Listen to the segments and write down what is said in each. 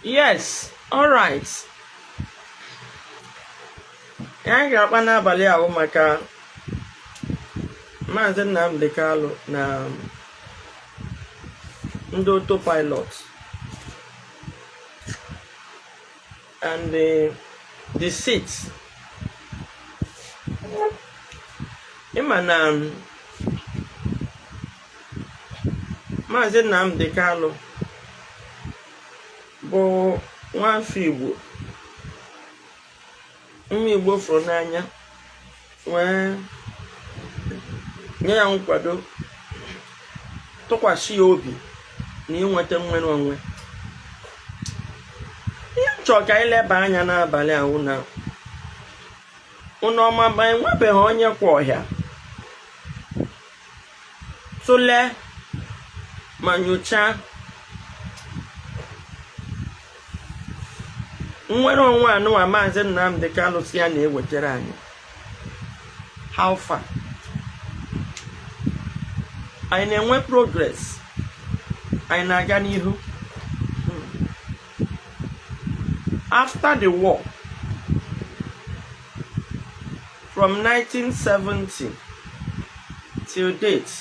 Yes, all right. I got one abalị maka Maazị Nnamdi Kanu na ndị Autopilot and the seats. Ịma na Maazị Nnamdi Kanu bụ nwafọ Igbo, nwa Igbo fụrụ n'anya, wee nye ya nkwado, tụkwasị ya obi na inweta nnwere onwe. Ihe m chọrọ ka anyị leba anya n'abalị ahụ na ọma ma enwebeghị onye kwa ọhịa tụlee ma nyochaa nnwere onwe anụwa Maazị Nnamdi Kanu si ya na-ewetara anyị. How far? Anyị na-enwe progress, anyị na-aga n'ihu. After the war, from 1970 till date,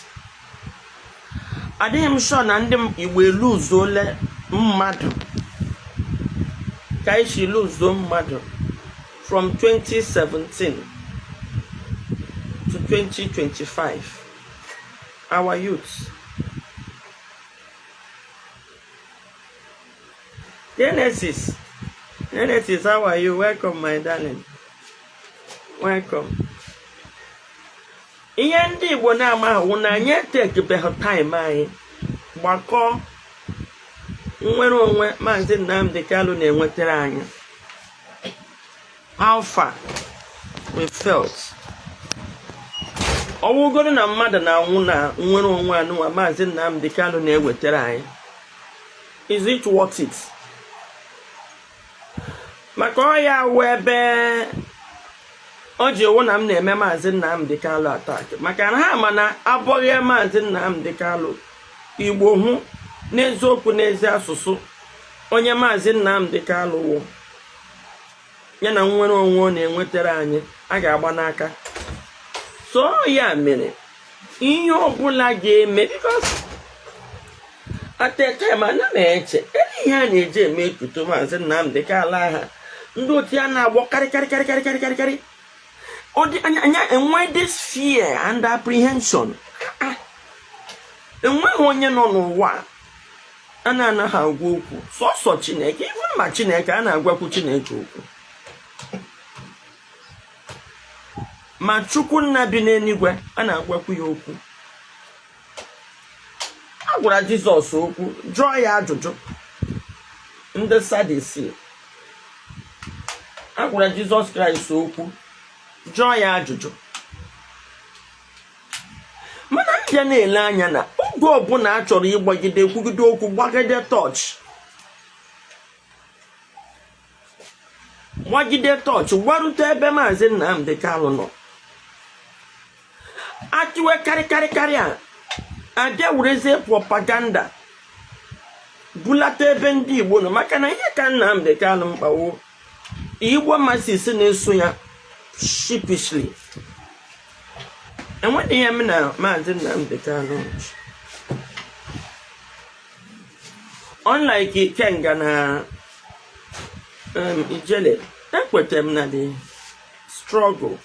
adịghị m sure na ndị Igbo eluzuole mmadụ ka isi luzo mmadụ from 2017 to 2025. Our youths. Genesis, how are you? Welcome, my darling. Welcome. Ihe ndị Igbo na-amahụ na anyị etekebeghị time anyị gbakọ nnwere onwe Maazị Nnamdi Kanu na-enwetara anyị. How far we felt. Ọwụgoro na mmadụ na-anwụ na nnwere onwe anụwa Maazị Nnamdi Kanu na-ewetara anyị. Is it worth it? Maka ọ ya wee ebe o ji owu na m na-eme Maazị Nnamdi Kanu attack. Maka na ha ma na abụghị Maazị Nnamdi Kanu Igbo hụ n'eziokwu n'ezi asụsụ onye Maazị Nnamdi Kanu wụ ya na nnwere onwe ọ na-enwetara anyị a ga-agba n'aka. So ya mere ihe ọbụla ga-eme, because at a time ana m eche ihe a na-eji eme etuto Maazị Nnamdi Kanu aha ndị otu ya na-agbọ karị ọ dị anya enwe this fear and apprehension. Enweghị onye nọ n'ụwa a na-anaghị agwa okwu sọsọ Chineke. Iwe ma Chineke a na-agwakwu Chineke okwu, ma Chukwu nna bi n'eluigwe a na-agwakwu ya okwu. A gwara Jizọs okwu, jụọ ya ajụjụ. Ndị Sadisi a gwara Jizọs Kraịst okwu, jụọ ya ajụjụ. Mana ndị na-ele anya na oge ọbụla a chọrọ ịgbagide ekwugide okwu, gbagide tọọchị gwarute ebe Maazị Nnamdi Kanu nọ, achịwe karịkarị a abịa werezie propaganda bulata ebe ndị Igbo nọ. Maka na ihe ka Nnamdi Kanu mkpawo Igbo masisi na-eso ya sheepishly. Enweghị ihe m na Maazị Nnamdi Kanu, unlike Ikenga na Ijele, ekwete m na the struggle.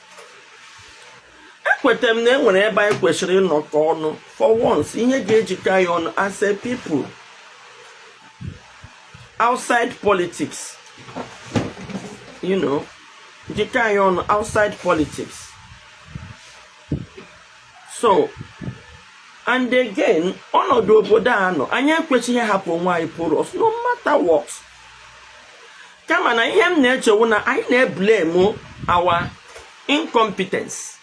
Ekwete m na enwere ebe anyị kwesịrị ịnọkọ ọnụ for once, ihe ga-ejikọ anyị ọnụ as a people outside politics, jikọ anyị ọnụ outside politics. So, and again, ọnọdụ obodo anọ anyị ekwesịghị hapụ onwe anyị porous no matter what. Kama na ihe m na-echewu na anyị na-blame our incompetence,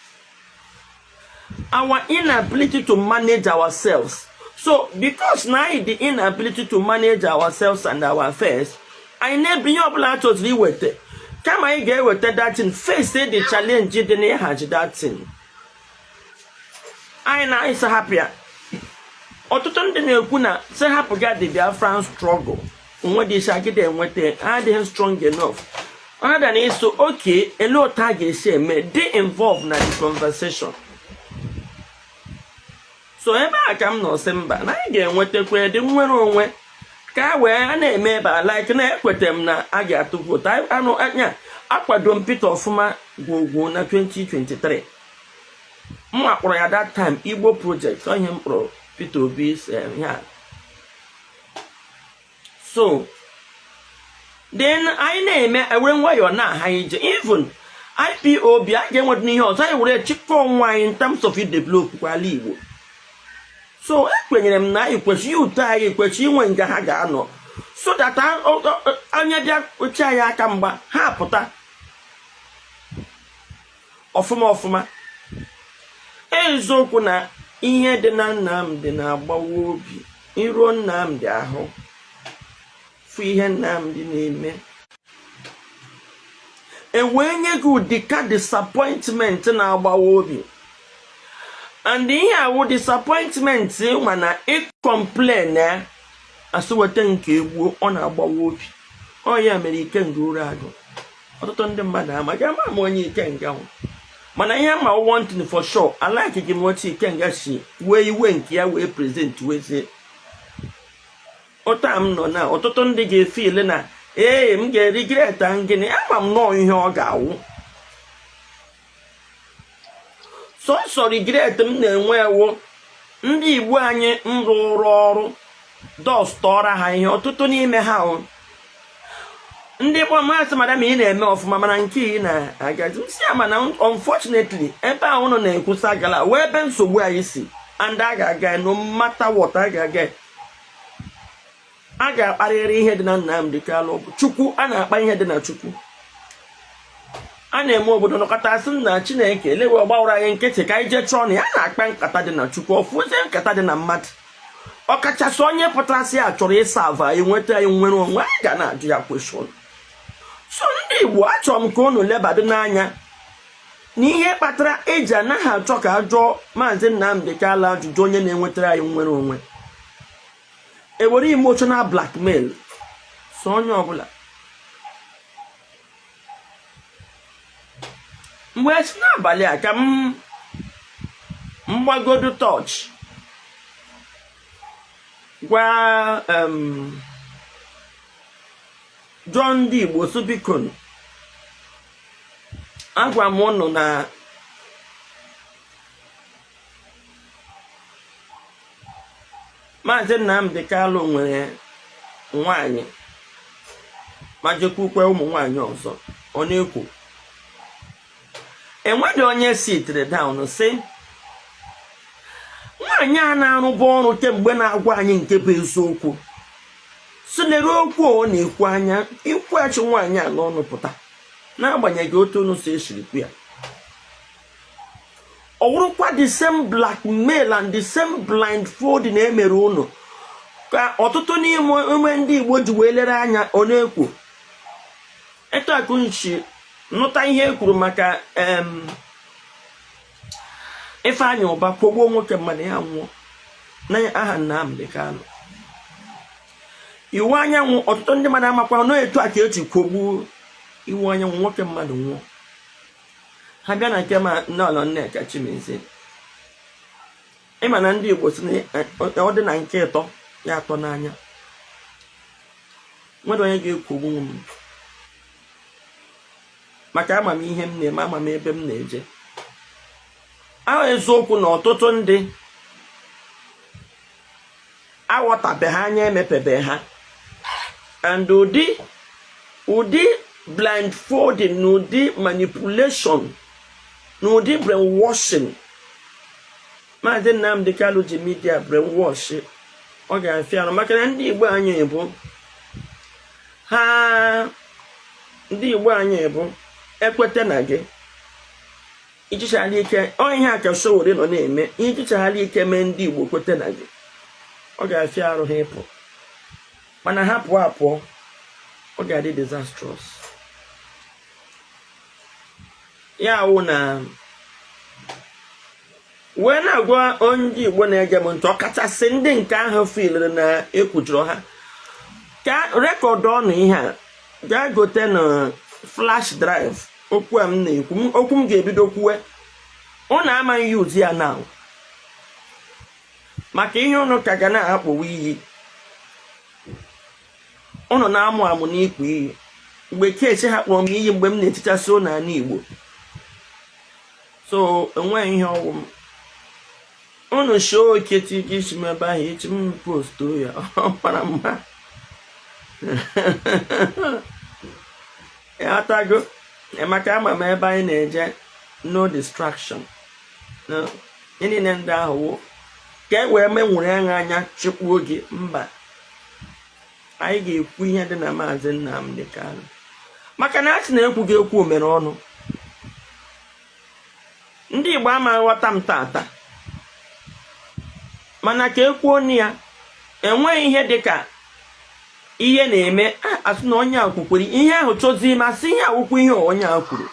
our inability to manage ourselves. So, because now the inability to manage ourselves and our affairs, anyị na-ebi ihe ọbụla achọziri iweta. Kama anyị ga-eweta that thing, face the challenge dị n'ịhazi that thing. Anyị na ịsa hapụ ya. Ọtụtụ ndị na-ekwu na se hapụ ga the Biafran struggle. What is I get and what they are strong enough. Other than it, so okay, a low target say me they involved in the conversation. So ever I come no semba, na again what they were the one ka we na emeba like na ekwetem na aga to vote. I know anya akwadom Peter Ofuma go na 2023. Mo akporo ya that time Igbo project on him pro Peter Obi's yeah. So then I name when why you're not high even IPOB again what new house I would check on why in terms of it develop Igbo. So when them na you tie you when gahaga no. So that anya dia uchaya kamba ha pota. Ofuma. Ezoku na ihe dị na Nnamdi na-agbawa obi. Iro Nnamdi ahụ. Fu ihe Nnamdi na-eme. Enwenye gị ụdịka disappointment na-agbawa obi. And ihe awụ disappointment mana complain asụwete nke egwu ọ na-agbawa obi. Ọ ya mere ike nguru agụ. Ọtụtụ ndị mmadụ amaghị ama onye ike nga ahụ. Mana ihe ma one thing for sure, I like him what he can get she where you went here we present with it. Otam no na ọtụtụ ndị ga-feel na m ga-regret ngini ama m no ihe ọ ga-awụ. So regret m na-enwe ewu ndị Igbo anyị rụrụ ọrụ dọstọra ha ihe ọtụtụ n'ime ha o. Ndị kwa masị madam ị na-eme ọfụma mana nke ị na-agazi si ama na unfortunately ebe ahụ nọ na-ekwusa gala wee ebe nsogbu anyị si and a ga-aga no matter what a ga-akparịrị ihe dị na Nnamdi Kanu Chukwu a na-akpa ihe dị na Chukwu a na-eme obodo nọkọta asị na Chineke lewe ọgbawara anyị nkịtị ka anyị jee chọọ na ya na-akpa nkata dị na Chukwu ọfụzie nkata dị na mmadụ ọkachasị onye pụtasị a chọrọ ịsa ava anyị nweta anyị nwere onwe anyị ga na-ajụ ya kweshọn. So ndị Igbo achọrọ m ka unu lebadị n'anya n'ihe kpatara eji anaghị achọ ka ajụọ Maazị Nnamdi Kanu ajụjụ onye na-enwetara anyị nwere onwe. Ewere emotional blackmail so onye ọbụla mgbe esi n'abalị a ka m gbagodu touch gwa John ndị Igbo so biko agwa m ụnụ na Maazị Nnamdi Kanu nwere nwaanyị ma jekwukwe ụmụ nwaanyị ọzọ ọ na-ekwu enweghị onye sitere down sị nwaanyị a na-arụbu ọrụ kemgbe na-agwa anyị nke bụ eziokwu sụlere okwu ọ na-ekwu anya ikwuachi nwaanyị a n'ọnụ pụta n'agbanyeghị otu unu si esirikwu ya ọ wụrụkwa the same blackmail and the same blindfold na-emere unu ka ọtụtụ n'ime ndị Igbo ji wee lere anya ọ na-ekwu etu akụnchi nụta ihe ekwuru maka Ifeanyị Ụba kwogbuo nwoke mmadụ ya nwụọ na aha Nnamdi Kanu iwu anyanwụ ọtụtụ ndị mmadụ amakwa nọ etu a ka echi kwogbuo iwu anyanwụ nwoke mmadụ nwụọ ha bịa na nke ma Lolo Nneka Chimezie ịma na ndị Igbo si ọ dị na nke ịtọ ya atọ n'anya nwere onye ga-ekwogbu m maka amamihe m na-eme amam ebe m na-eje ahụ eziokwu na ọtụtụ ndị aghọtabe ha anya emepebe ha and ụdị blindfolding na ụdị manipulation na ụdị brainwashing Maazị Nnamdi Kanu ji media brainwash ọ ga-afịa arụ maka na ndị Igbo anyị bụ ekwete na gị ijichara ike ihe aka Sowore nọ na-eme ijichara ike mee ndị Igbo kwete na gị ọ ga-afịa arụ ha ịpụ mana ha pụọ apụọ ọ ga-adị disastrous ya wụ na wee na-agwa onye Igbo na-ege m ntị ọkachasị ndị nke ahụ filere na ekwujuru ha ka record on ihe a ga gote na flash drive okwu am na-ekwu okwu m ga-ebido kwuwe unu ama use ya now maka ihe unu ka ga na-akpọwa iyi unu na-amụ amụ n'ikwu iyi mgbe kechi ha kpọrọ m iyi mgbe m na-etichasị ụlọ n'ala Igbo so enweghị ihe ọgwụ m unu show oketi gị isi m ebe ahụ echi m post ya ọ mara mma atago maka ama m ebe anyị na-eje no distraction no ndị ndị ahụ ka e wee menwere anya chịkwa oge mba anyị ga-ekwu ihe dị na Maazị Nnamdi Kanu maka na asị na-ekwughị ekwu omere ọnụ ndị Igbo ama nghọta m tata mana ka ekwuo onu ya enweghị ihe dịka ihe na-eme asị na onye a kwukwere ihe ahụ chọzi masị ihe akwụkwọ ihe onye a kwuru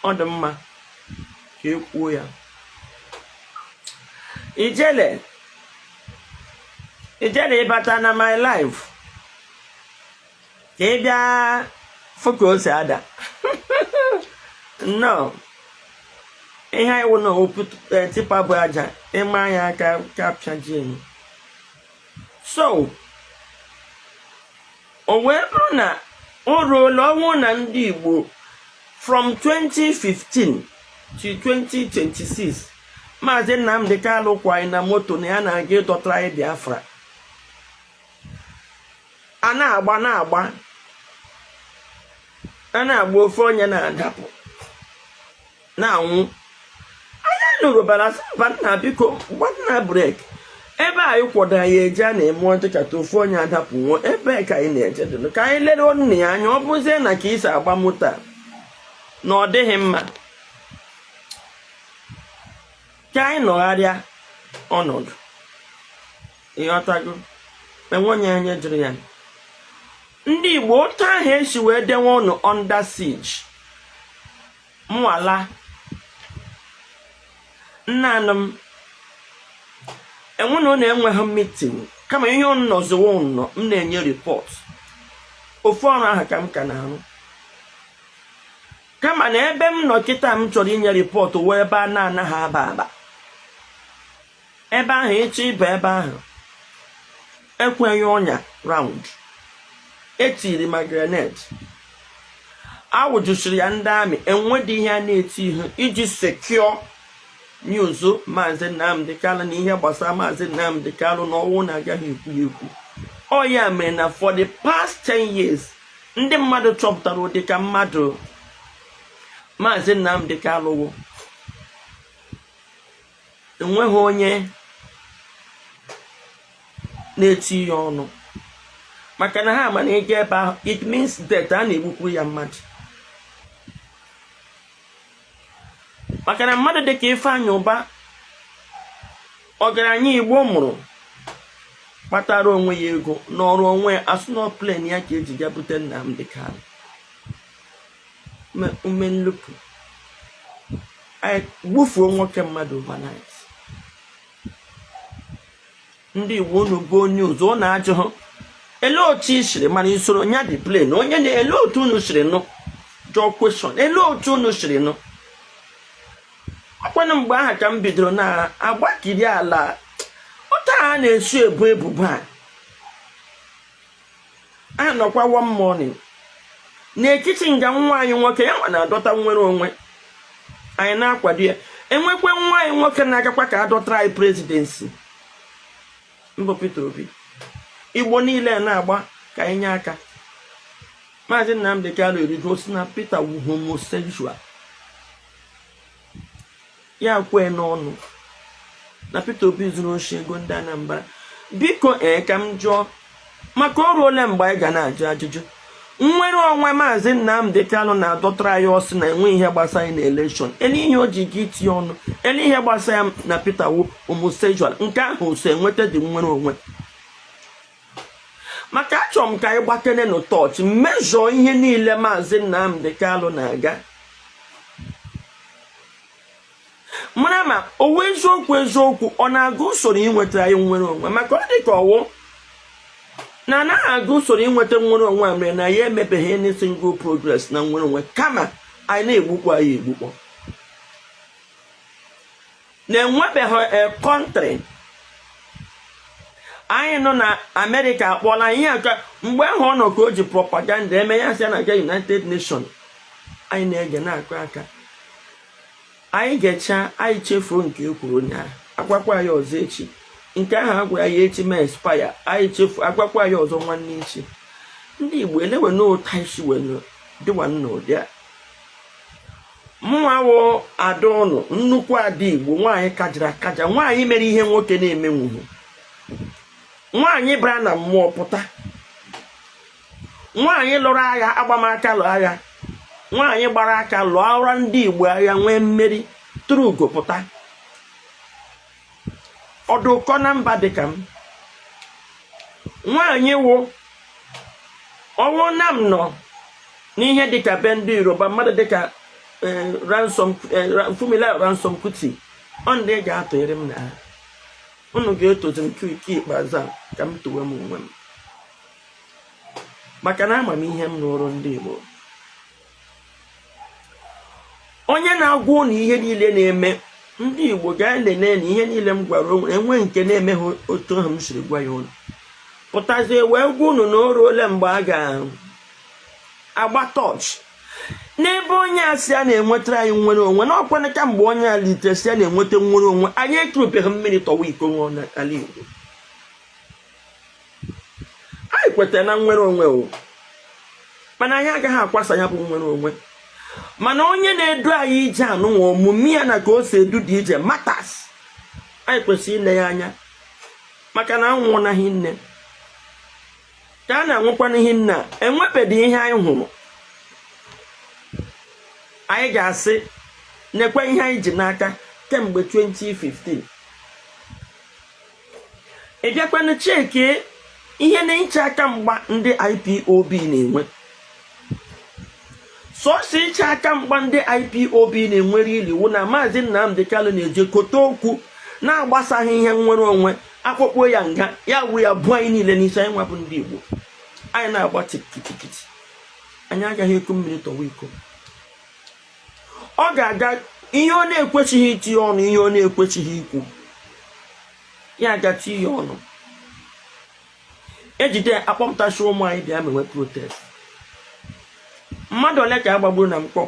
ọ dị mma ka ekwuo ya ijele ịbata na my life ka ị bịa focus ada no ihe anyị wụ na opu tipa bụ aja ịma ya aka kapcha jeni so o wee bụrụ na o ruola ọnwụ na ndị Igbo from 2015 to 2026 Maazị Nnamdi Kanu kwanyị na moto na ya na-aga ịdọtara anyị Biafra a na-agba ofe onye na-adapụ na-anwụ anya nụrụ bara na biko gbana brek ebe anyị kwọdo anyị eje a na-eme dịka ofe onye adapụ nwụọ ebe ka anyị na-eje dịnụ ka anyị lere ọnụ ya anya ọ bụzie na ka isi agba moto na ọ dịghị mma ka anyị nọgharịa ọnọdụ ịghọtago enwenye anya jụrụ ya ndị Igbo otu ahụ esi wee denwe ọnụ under siege mwala nnanụ m enwe na ọ na-enweghị meeting kama ihe ọnụ nọziwo ụnọ m na-enye report ofu ọrụ ahụ ka m ka na-arụ kama na ebe m nọ kịta m chọrọ inye report wee ebe a na-anaghị aba ebe ahụ ịchọ ibe ebe ahụ ekweghị ọnya round etiri ma grenade awụjụsiri ya ndị amị enwedị ihe a na-eti ihe iji secure news Maazị Nnamdi Kanu na ihe gbasara Maazị Nnamdi Kanu na ọnwụ na-agaghị ekwu ọ ya mere na for the past 10 years ndị mmadụ chọpụtara ụdị ka mmadụ Maazị Nnamdi Kanu enweghị onye na-eti ya ọnụ maka na ha ama na ego ebe ahụ it means that a na-egbukwu ya mmadụ maka na mmadụ dịka Ifeanyị Ụba ọgaranya Igbo mụrụ kpatara onwe ya ego n'ọrụ onwe asụnọ plen ya ka eji bute Nnamdi Kanu ume nlupu anyị gbufuo nwoke mmadụ overnight ndị Igbo unu bụ onye ụzọ ọ na-ajụ ha ele otu isiri mana isoro nya dị plen onye na-ele otu unu siri nụ jụọ question ele otu unu siri nụ ọkwanụ mgbe aha ka m bidoro na-agbakiri ala ọta ha na-esu ebubo a nọkwa one morning n'etiti nga nwa anyị nwoke ya nwa na-adọta nwere onwe anyị na-akwado ya enwekwe nwa anyị nwoke na-agakwa ka adọtara anyị presidency mbụ Peter Obi Igbo niile na-agba ka anyị nye aka Maazị Nnamdi Kanu erigo si na Peter wu homosexual ya kwe n'ọnụ na Peter Obi zuru oshi ego ndị Anambra biko ka m jụọ maka ọrụ ole mgbe anyị ga na-ajụ ajụjụ nnwere onwe Maazị Nnamdi Kanu na-adọtara ya ọsị na enwe ihe gbasara na election ele ihe o ji gị itinye ọnụ ele ihe gbasara na Peter wu homosexual nke ahụ so enweta dị nnwere onwe maka achọrọ m ka anyị gbakene n'ụtọchị mmejọ ihe niile Maazị Nnamdi Kanu na-aga mara ma owe eziokwu ọ na-aga usoro inweta anyị nwere onwe maka ọ dị ka ọwụ na anaghị aga usoro inweta nwere onwe a mere na ya emebeghị any single progress na nwere onwe kama anyị na-egbukwa ya egbukpọ na-enwebeghị a country anyị nọ na Amerịka akpọla ihe aka mgbe ahụ ọ nọ ka o ji propaganda eme ya sị na nke United Nations anyị na-ege na-akụ aka anyị gecha anyị chefuo nke ekwuru ụnyaahụ akwakwa ya ọzọ echi nke ahụ agwa ya echi ma expire anyị chefu akwakwa ya ọzọ nwanne echi ndị Igbo elewe n'ụta isi wee dịwa n'ụdị a mụnwawo ada ụnụ nnukwu ada Igbo nwaanyị kajara akaja nwaanyị mere ihe nwoke na-emenwughị nwaanyị bara na mmụọ pụta nwaanyị lụrụ agha agbamaka lụọ agha nwaanyị gbara aka lụọ ọrụ ndị Igbo agha nwee mmeri tụrụ ugo pụta ọdụkọ na mba dịka m nwaanyị wụ ọwụ na m nọ n'ihe dịka be ndị Yoruba mmadụ dịka Fumila Ransom Kuti ọ ndị ga-atụnyere m na ha unu ga-etozi nke ikpeazụ a ka m towe m onwe m maka na amamihe m n'ọrụ ndị Igbo onye na-agwa ụnụ ihe niile na-eme ndị Igbo ga-elele na ihe niile m gwara onwe enwe nke na-emeghị otu ahụ m siri gwa ya ụnụ pụtazie wee gwa ụnụ na o ruole mgbe a ga-agba tọọchị n'ebe onye asị a na-enwetara anyị nwere onwe na ọkwana ka mgbe onye a litesi a na-enweta nwere onwe anyị eturubeghị mmiri tọwa iko nwe n'ala Igbo anyị kwetara na nwere onwe o mana anyị agaghị akwasa ya bụ nwere onwe mana onye na-edu anyị ije anụnwa omume ya na ka o si edu dị ije matters anyị kwesịrị ile ya anya maka na anwụnaghị nne ka a na-anwụkwana ihe nna enwebedị ihe anyị hụrụ anyị ga-asị nekwe ihe anyị ji n'aka kemgbe 2015 ị bịakwana cheki ihe na-eche aka mgba ndị IPOB na-enwe sọsọ iche aka mgba ndị IPOB na-enwere iliwu na Maazị Nnamdi Kanu na-eje kote okwu na-agbasaghị ihe nwere onwe akpọkpọ ya nga ya wụ ya bụ anyị niile n'isi anyị nwabụ ndị Igbo anyị na-agba tikitikiti anyị agaghị eku mmiri tọwa iko ọ ga-aga ihe ọ na-ekwechighị itinye ọnụ ihe ọ na-ekwechighị ikwu ya agachi ihe ọnụ ejide akpọpụtachi ụmụ anyị bịa mewe protest mmadụ ole ka agbagburu na mkpọ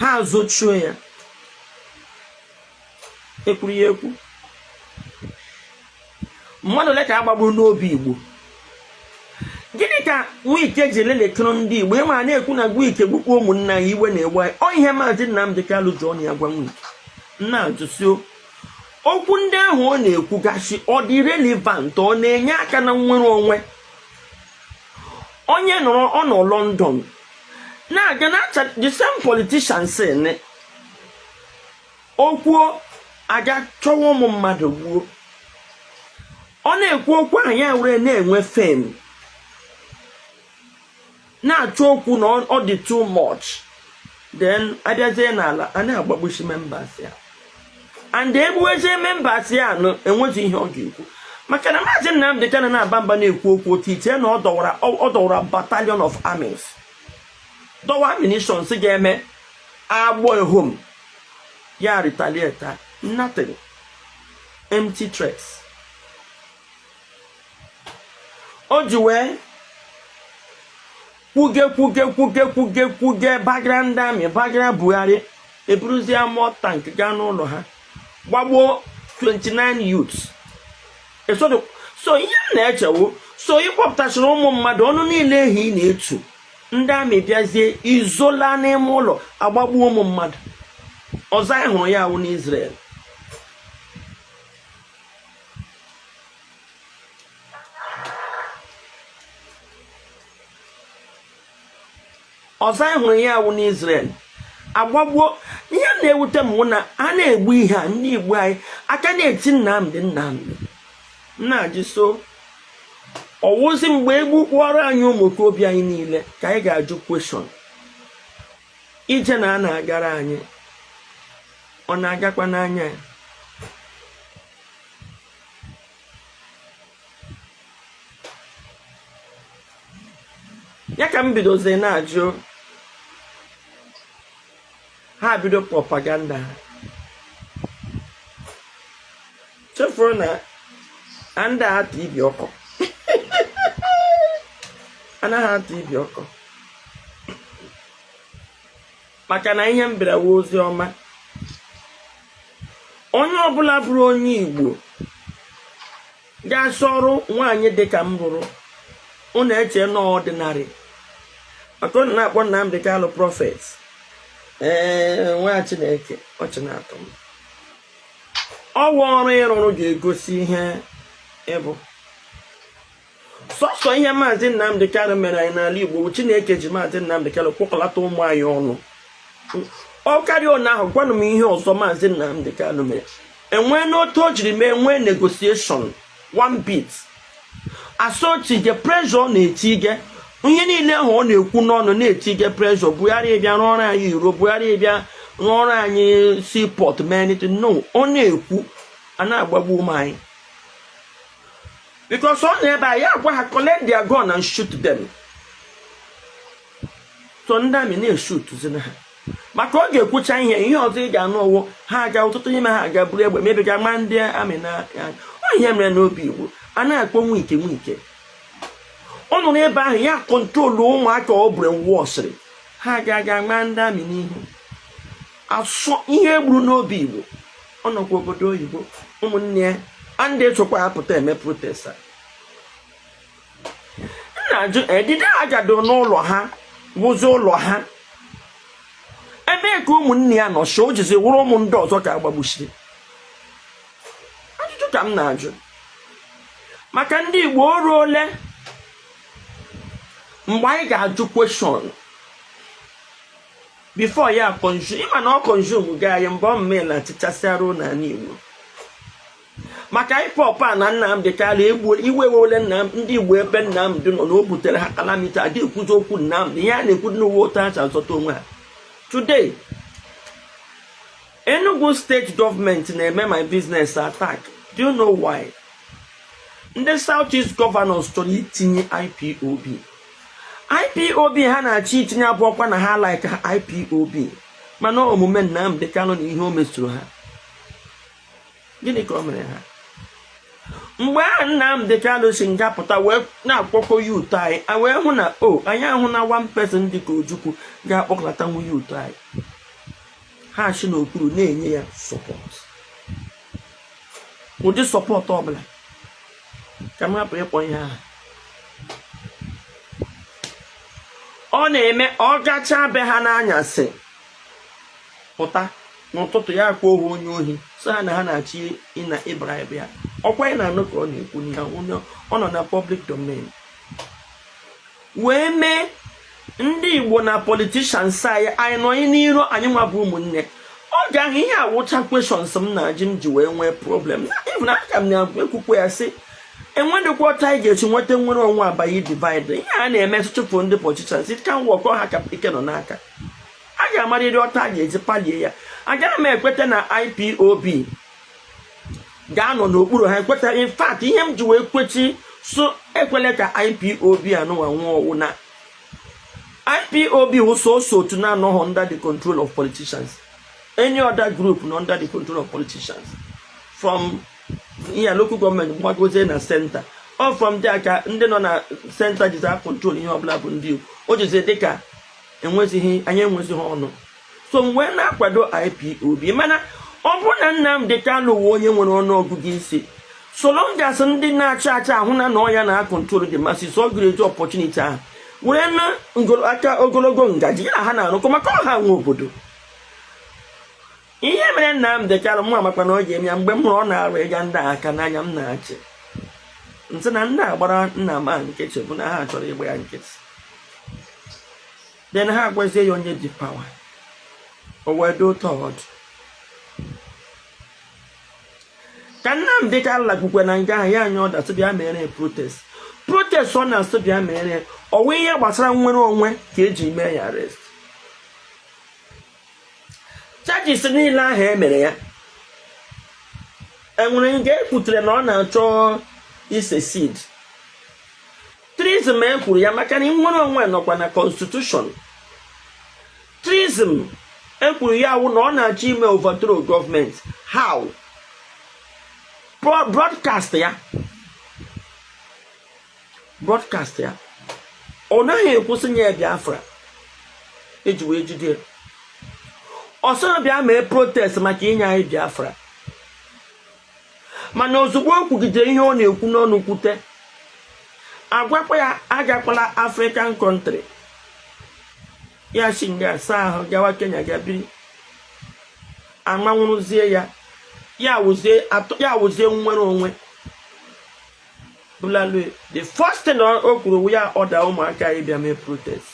ha azochuo ya ekwuru ya ekwu mmadụ ole ka agbagburu n'obi Igbo gịnị ka Wike ji lelekọrọ ndị Igbo ịma na-ekwu na Wike gbukwa ụmụnna ya iwe na-egbu ọ ihe Maazị Nnamdi Kanu ji ọnụ ya gwa Wike nna ajụsio okwu ndị ahụ ọ na-ekwugasị ọ dị relevant ọ na-enye aka na nwere onwe onye nọrọ ọ nọ London na-aga na the same politicians ne okwu aga chọwa ụmụ mmadụ gbuo ọ na-ekwu okwu anyị were na-enwe fame na-achọ okwu na ọ dị too much then abịazie n'ala a na-agbagbuchi members ya and egbuwezie members ya nọ enweghị ihe ọ ga-ekwu maka na Maazị Nnamdi Kanu na-aba mba na-ekwu okwu otu iche na ọ dọwara battalion of armies dọwa ammunition si ga-eme agbọ home ya retaliate nothing empty threats o ji wee kwuge background army background Buhari eburuzie amọ tank gaa n'ụlọ ha gbagbuo 29 youths so ihe m na-echewo so ịkpọpụtachara ụmụ mmadụ ọnụ niile ehi na-etu ndị amị bịazie izola n'ime ụlọ agbagbuo ụmụ mmadụ ọzọ anyị hụrụ ya awụ n'Israel ọzọ anyị hụrụ ya awụ n'Israel agbagbuo ihe na-ewute m na a na-egbu ihe a ndị Igbo anyị aka na-eti Nnamdi na-ajụ so ọwụzi mgbe egbukpọrọ anyị ụmụ okorobịa anyị niile ka anyị ga-ajụ kweshọn ije na a na-agara anyị ọ na-agakwa n'anya ya ya ka m bidozie na-ajụ ha bido propaganda ha chefuru na anda atụ ibi ọkụ anaghị atụ ibi ọkụ maka na ihe m bịara wee ozi ọma onye ọbụla bụrụ onye Igbo ga-asọ ọrụ nwaanyị dịka m rụrụ unu eche na ọdịnarị maka unu na-akpọ Nnamdi Kanu prọfet nwa Chineke ọchị na-atọ m ọwa ọrụ ịrụrụ ga-egosi ihe ịbụ sọsọ ihe maazị Nnamdi Kanu mere anyị n'ala Igbo Chineke ji maazị Nnamdi Kanu kpọkọlata ụmụ anyị ọnụ ọ karịa ọnụ ahụ gwanụ m ihe ọzọ maazị Nnamdi Kanu mere enwee n'otu o jiri mee nwee negotiation one bit asọchige pressure na-etige ihe niile ahụ ọ na-ekwu n'ọnụ na-etige pressure Buhari bịa rụọrọ anyị iro Buhari bịa rụọrọ anyị seaport menit no ọ na-ekwu a na-agbagbu ụmụ anyị because ọ na-ebe a ya agwa ha collect their gun and shoot them so ndị amị na-eshut zina ha maka ọ ga-ekwucha ihe ọzọ ị ga-anụ ọwụ ha aga ụtụtụ n'ime ha aga buru egbe mebiga ma ndị amị na ihe mere n'obi Igbo a na-akpọ nwike ọ nọ n'ebe ahụ ya kọntrolu ụmụaka ọ bụrụ nwụọsịrị ha ga-aga ma ndị amị n'ihu asọ ihe gburu n'obi Igbo ọ nọkwa obodo oyibo ụmụnne ya ndị chọkwa apụta eme protesta na-ajụ edide agado n'ụlọ ha bụzi ụlọ ha ebe ka ụmụnne ya nọ so o jizi wụrụ ụmụ ndị ọzọ ka agbagbuchiri ajụjụ ka m na-ajụ maka ndị Igbo o ruole mgbe anyị ga-ajụ kweshọn bifo ya konju ịma na ọ konjum ga anyị mgbe ọ mmela tichasịarụ n'ala Igbo maka IPOB a na Nnamdi Kanu iwewole ndị Igbo ebe Nnamdi nọ na o butere ha kalamiti adị ekwuzi okwu Nnamdi ihe a na-ekwu n'uwe otu acha azọta onwe ha today Enugu state government na-eme my business attack. Do you know why? Ndị Southeast governors chọrọ itinye IPOB ha na-achọ itinye abụọkwa na ha like IPOB mana omume Nnamdi Kanu na ihe o mesoro ha gịnị ka o mere ha mgbe Nnamdi Kanu si nga pụta wee na-akpọkọ youth anyị wee hụ na anyị ahụ na one person dịka Ojukwu ga-akpọkọlata nwu youth anyị ha si n'okpuru na-enye ya support ụdị support ọbụla ka m hapụ ịkpọ ihe ahụ ọ na-eme ọ gacha be ha n'anyasị pụta n'ụtụtụ ya akpọ ohu onye ohi so ha na ha na-achị ịna Ibrahim ya ọkwa ị na-anụ ka ọ na-ekwu n'ihe ọ nọ na public domain wee mee ndị Igbo na politicians anyị nọ n'iru anyị nwa bụ ụmụnne ọ gaghị ihe awụcha questions m na-ajụ m ji wee nwee problem even aka m na-ekwukwe ya sị enwedịkwa ọta anyị ga-esi nweta nwere onwe abaghị divide ihe a na-eme chụpụ ndị politicians it can work ha ka ike nọ n'aka a ga-amarịrị ọta a ga-eji palie ya agaghị m ekweta na IPOB ga-anọ n'okpuru ha ekweta in fact ihe m ji wee kwechi so ekwele ka IPOB anụwa nwa ọwụ na IPOB wụ so otu na-anọghọ under the control of politicians any other group no under the control of politicians from here local government gbagozie na center or from there ka ndị nọ na center jizi control ihe ọbụla bụ ndị o jizi dịka enwezighị anyị enwezighị ọnụ so mgbe na-akwado IPOB mana ọ bụrụ na Nnamdi Kanu wụ onye nwere ọnụọgụgụ isi so long as ndị na-achị achị ahụ na ọ ya na control the masses ọ ga-eji opportunity ahụ were na aka ogologo ngaji ya na ha na-arụkọ maka ọha nwe obodo ihe mere Nnamdi Kanu mụ amakwa na ọ ga-eme ya mgbe m hụrụ ọ na-arụ ịga ndị aka n'anya m na-achị ntị na nna agbara nna m nkịtị bụ na ha chọrọ ịgba ya nkịtị then ha agwazie ya onye ji pawa o wee do tọọd ka Nnamdi Kanu lakwukwe na nga ahụ ya anya ọda sị bịa mere protest ọ na-asị bịa mere ọwa ihe gbasara nnwere onwe ka eji mee ya arrest charges niile ahụ emere ya enwere nke ekwutere na ọ na-achọ ise seed treason ekwuru ya maka na nwere onwe nọkwa na constitution. Treason ekwuru ya wụ na ọ na-achọ ime overthrow government. How? Broadcast ya. Broadcast ya. Ọ naghị ekwusị nye Biafra eji wee jide. Ọ sọ bịa mee protest maka inye anyị Biafra. Mana ozugbo o kwugide ihe ọ na-ekwu n'ọnụ kwute, agwakwa ya agakwala African country. Ya si nga asa ahụ gawa Kenya gabiri. Amanwụrụzie ya. Ya wụzie nwere onwe. Bulalu, the first thing o kwuru ya ọda ụmụaka ịbịa mee protest.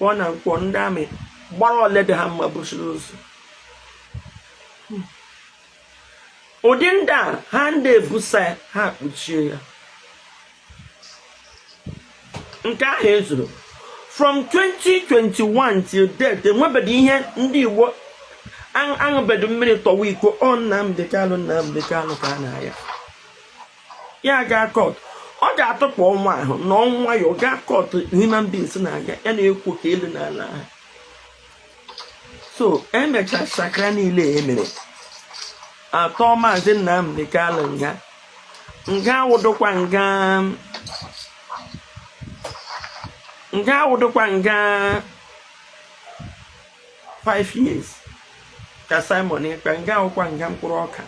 Ọ na nkwọ ndị amị gbara ole dị ha mma busiri ozu. Ụdị ndị a ha ndị ebusa ha kpuchie ya. Nke ahụ ezuru. From 2021 till date, enwebeghị ihe ndị Igbo aṅụbeghị mmiri tọwa iko. Ọ Nnamdi Kanu ka a na-aya. Ya ga court. Ọ ga-atụpụ ọnwa ahụ na ọnwa ya ọ ga court human beings na-aga ya na-ekwu ka elu n'ala ha. So emecha sakra niile emere. Atọ Maazị Nnamdi Kanu nga wụdụkwa nga 5 years ka Simon Ekpa nga wụkwa nga mkpụrụ ọka.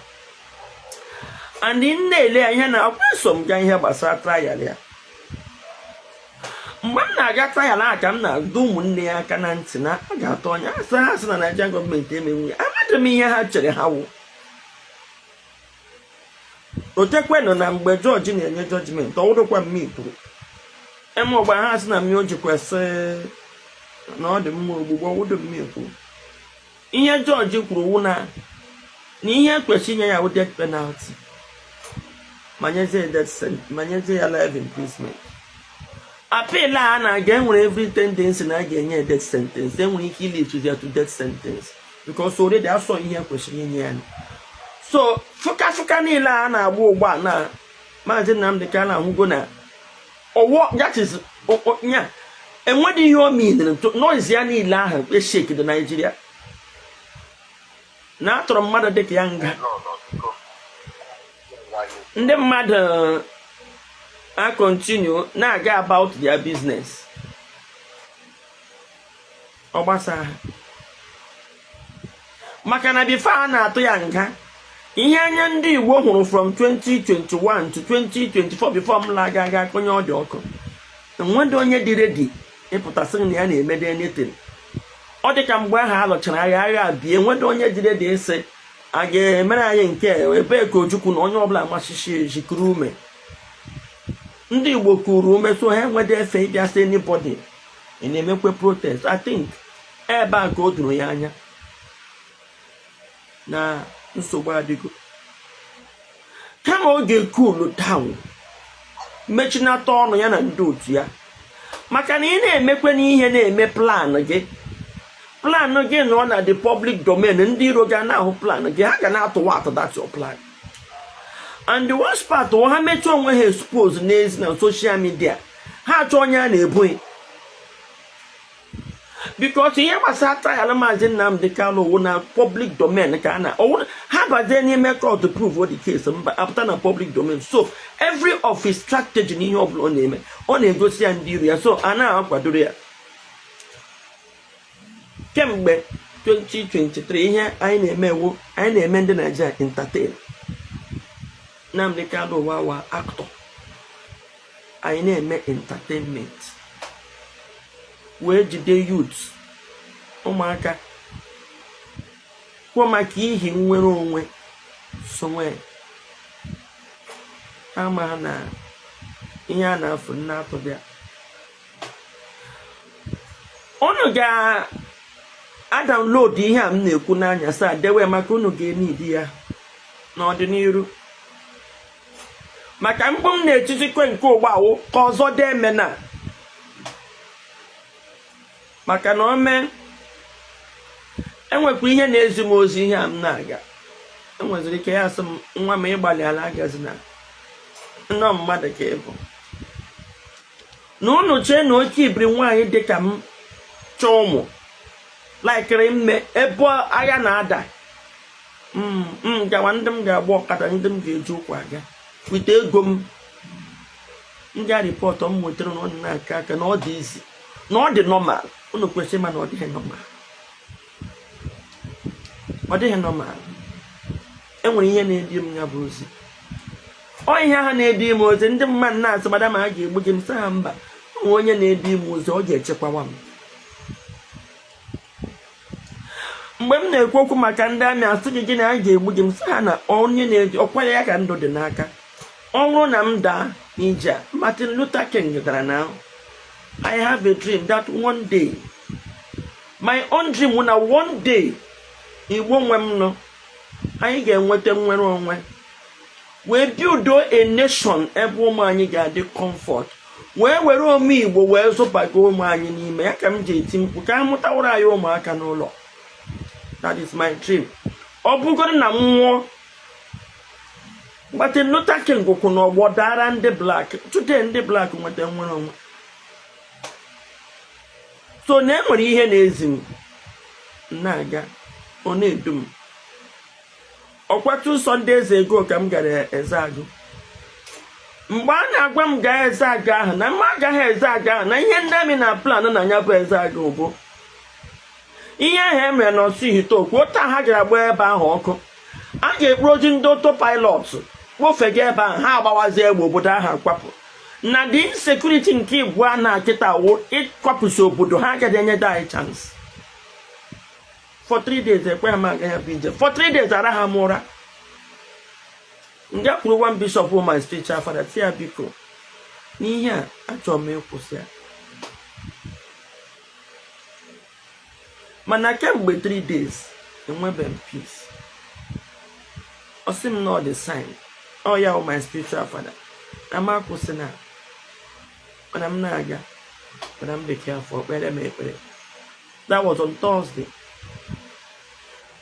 And in na-ele anya na ọkweso m ga ihe gbasara trial ya. Mgbe m na-aga trial aka m na-adụ ụmụnne ya aka na ntị na a ga-atọ ọnya asa ha sị na Nigerian gọọmenti emenwu ya. Amadị m ihe ha chere ha wụ. Otekwenụ na mgbe George na-enye judgment ọ wụdụkwa m ikwu. Eme ọgba ha sị na mmiri jikwesị na ọ dị mma ogbugbo ọwụdụ m ikwu. Ihe George kwuru wụ na ihe kwesịrị inye ya wụ death penalty. Manyezie ya life imprisonment. Appeal a na-aga enwere every 10 days na a ga-enye death sentence. Enwere ike ili ya to death sentence because already asọ ihe kwesịrị inye ya. So fụka niile a na-agba ụgba na Maazị Nnamdi Kanu ahụgo na ọwọ that is nya enwedị ihe o mean noise ya niile ahụ eshake the Nigeria. Na atọrọ mmadụ dịka ya nga. Ndị mmadụ a continue na-aga about their business. Ọ gbasa maka na before a na-atụ ya nga ihe anya ndị Igbo hụrụ from 2021 to 2024 before m laga aga konye ọ dị ọkụ. Enwedị onye dị ready ịpụtasị na ya na-emede anything. Ọ dị ka mgbe ahụ alụchara agha abịa enwedị onye dị ready ise a ga-emere anyị nke ebe ka Ojukwu na onye ọbụla amasịsị jikuru ume. Ndị Igbo kuru ume so ha enwedị efe ịbịa sị anybody ị na-emekwe protest. I think ebe a ka o doro ya anya na nsogbu adịgo. Kama oge cool down mechinata ọnụ ya na ndị otu ya maka na ị na-emekwe n'ihe na-eme plan gị nọ na the public domain. Ndị iro ga na-ahụ plan gị ha ga na-atụwa atụ that's your plan. And the worst part ha mechi onwe ha expose n'ezi na social media ha achọ onye a na-ebu because ihe gbasara trial Maazị Nnamdi Kanu wụ na public domain ka na ha bazie n'ime court to prove what the case mba apụta na public domain. So every of his strategy n'ihe ọbụla ọ na-eme ọ na-egosi ya ndị iro ya. So a na-akwadoro ya kemgbe 2023 ihe anyị na-emewo anyị na-eme ndị Nigeria entertain. Nnamdi Kanu wawa actor anyị na-eme entertainment wee jide youth ụmụaka kwuo maka ihe nwere onwe sonwe ama na ihe a na-afụ n'atụ bịa. Unu ga-download ihe a m na-ekwu n'anya saa dewe maka unu ga-enidi ya n'ọdịnihu. Maka mkpu m na-etizikwe nke ụgbọawụ ka ọzọ dị eme na maka na ome enwekwa ihe na-ezi m ozi ihe a m na-aga enweziri ike ya asị m nwa m ịgbalị ala agazi na nnọọ mmadụ ka ịbụ No no che no ki bri nwaanyị dị ka m chọọ ụmụ laikere mme ebe agha na-ada gawa ndị m ga-agba ọkada ndị m ga-eji ụkwụ aga wite ego m ga ripọtụ m nwetara na ọ dị n'aka aka na ọ dị izi na ọ dị normal unu kwesịrị ma na ọ dịghị normal ọ dịghị normal enwere ihe na-ebi m ya bụ ozi ọ ihe ha na-ebi m ozi ndị mmadụ na-asị gbada ma a ga-egbu gị m sị ha mba onwe onye na-ebi m ozi ọ ga-echekwawa m mgbe m na-ekwu okwu maka ndị amị asị gị na a ga-egbu gị m sị ha na onye na-eji ọkwanye ya ka ndụ dị n'aka ọ bụrụ na m daa n'ije a Martin Luther King dara na I have a dream that one day my own dream na one day Igbo nwe m nọ anyị ga-enweta nnwere onwe wee build a nation ebe ụmụ anyị ga-adị comfort wee were ome Igbo wee zụbaga ụmụ anyị n'ime ya ka m ji eti mkpu ka a mụtawara anyị ụmụaka n'ụlọ. That is my dream. Ọ bụgoro na m nwụọ Martin Luther King kwụ n'ọgbọ dara ndị black today ndị black nweta nnwere onwe so na enwere ihe na-ezi m na-aga ọ na-edu m ọkwatu Sundays ago ka m gara Ezeagụ mgbe a na-agwa m gaa Ezeagụ ahụ na m agaghị Ezeagụ ahụ na ihe ndị amị na plan na anya bụ Ezeagụ bụ ihe ahụ emere n'Ọsụ Ihitokwu otu ha gara gba ebe ahụ ọkụ a ga-ekpurozi ndị autopilot kpofega ebe ahụ ha agbawazi egbe obodo ahụ akwapụ na the insecurity nke Igbo a na-akịta wụ ịkwapụsi obodo ha agaghị enye anyị chance for 3 days ekwe ha ma agaghị bụ ije for 3 days ara ha m ụra nga kwuru one bishop my spiritual father tia biko n'ihe a achọrọ m ịkwụsị ya mana kemgbe 3 days enwebe m peace ọ sị m na ọ dị sign ọ ya my spiritual father ama kwụsị na mana m na-aga mana m bekee afọ kpere m ekpere. That was on Thursday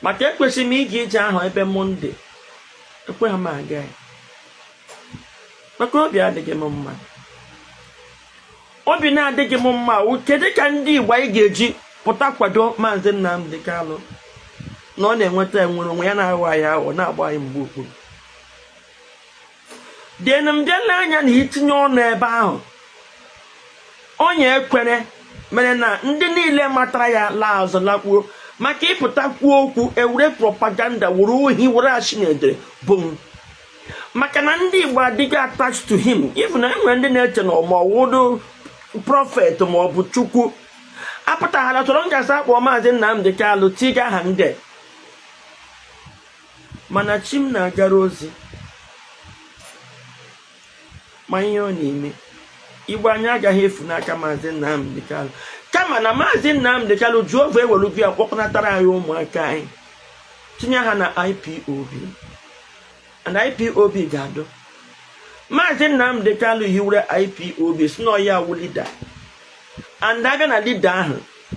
maka ekwesịrị m ije ije ahụ ebe Monday ekwe ha m aga maka obi adịghị m mma obi na-adịghị m mma kedu ka ndị Igbo anyị ga-eji pụta kwado Maazị Nnamdi Kanu na ọ na-enweta enwere onwe ya na-aghọ anyị aghọ na-agba anyị mgbe okpuru dịnụ m dịla anya na itinye ọnụ ebe ahụ onye ekwere mere na ndị niile matara ya laa azụ lakpuo maka ịpụta kwuo okwu ewure propaganda were ohi were achị na-edere bụm maka na ndị Igbo adịghị attached to him even na enwere ndị na-eche na ọmọwụdo prọfet ma ọ bụ Chukwu apụtaghara chọrọ nkasa akpọ Maazị Nnamdi Kanu tiga aha ndị mana chi m na-agara ozi ma ihe ọ na-eme Igbo anyị agaghị efu n'aka Maazị Nnamdi Kanu kama na Maazị Nnamdi Kanu Jehova ewelugo ya kpọkọnatara anyị ụmụaka anyị tinye ha na IPOB and IPOB ga-adọ Maazị Nnamdi Kanu hiwere IPOB si na ya wụ leader and abịa na leader ahụ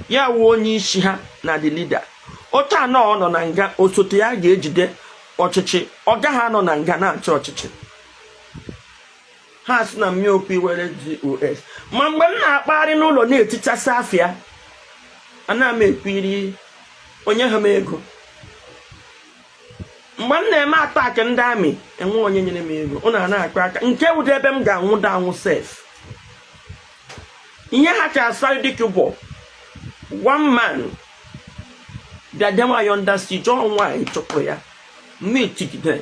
ya wụ onye isi ha na the leader otu anọ ọ nọ na nga osote ya ga-ejide ọchịchị ọ gaghị anọ na nga na-achị ọchịchị ha sị na mmekwu iwere GOS ma mgbe m na-akpagharị n'ụlọ na-etichasị afịa ana m ekwiri onye ha m ego mgbe m na-eme atak ndị amị enwe onye nyere m ego ọ na-akpa aka nke ụdị ebe m ga-anwụda anwụ sef ihe ha ka asarị dịka ụbọ one man bịadema ya under siege ọ nwaanyị chụpụrụ ya mmetigide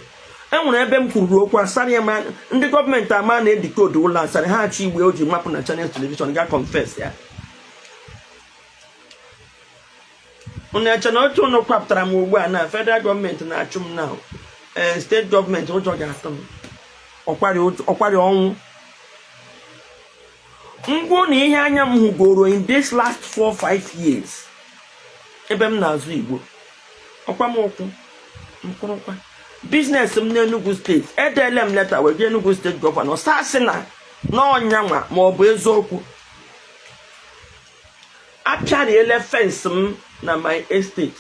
enwere ebe m kwuru okwu asarị ya ma ndị gọọmenti ama na-edikoodu ụlọ asarị ha achọ igwe o ji mapụ na Channels Television ga confess ya unu eche na otu unu kwapụtara m ugbu a na federal gọọmenti na-achụ m na steeti gọọmenti ụjọ ga-atụ m ọkwari ọnwụ ngwụ na ihe anya m hụgoro in this last 4-5 years ebe m na-azụ Igbo ọkwa m ụkwụ mkpụrụkwa biznes m n'Enugu steeti edeela m leta wee Enugu steeti gọvanọ sasị na n'ọnyanwa ma ọ bụ eziokwu apịarịela fence m na my estate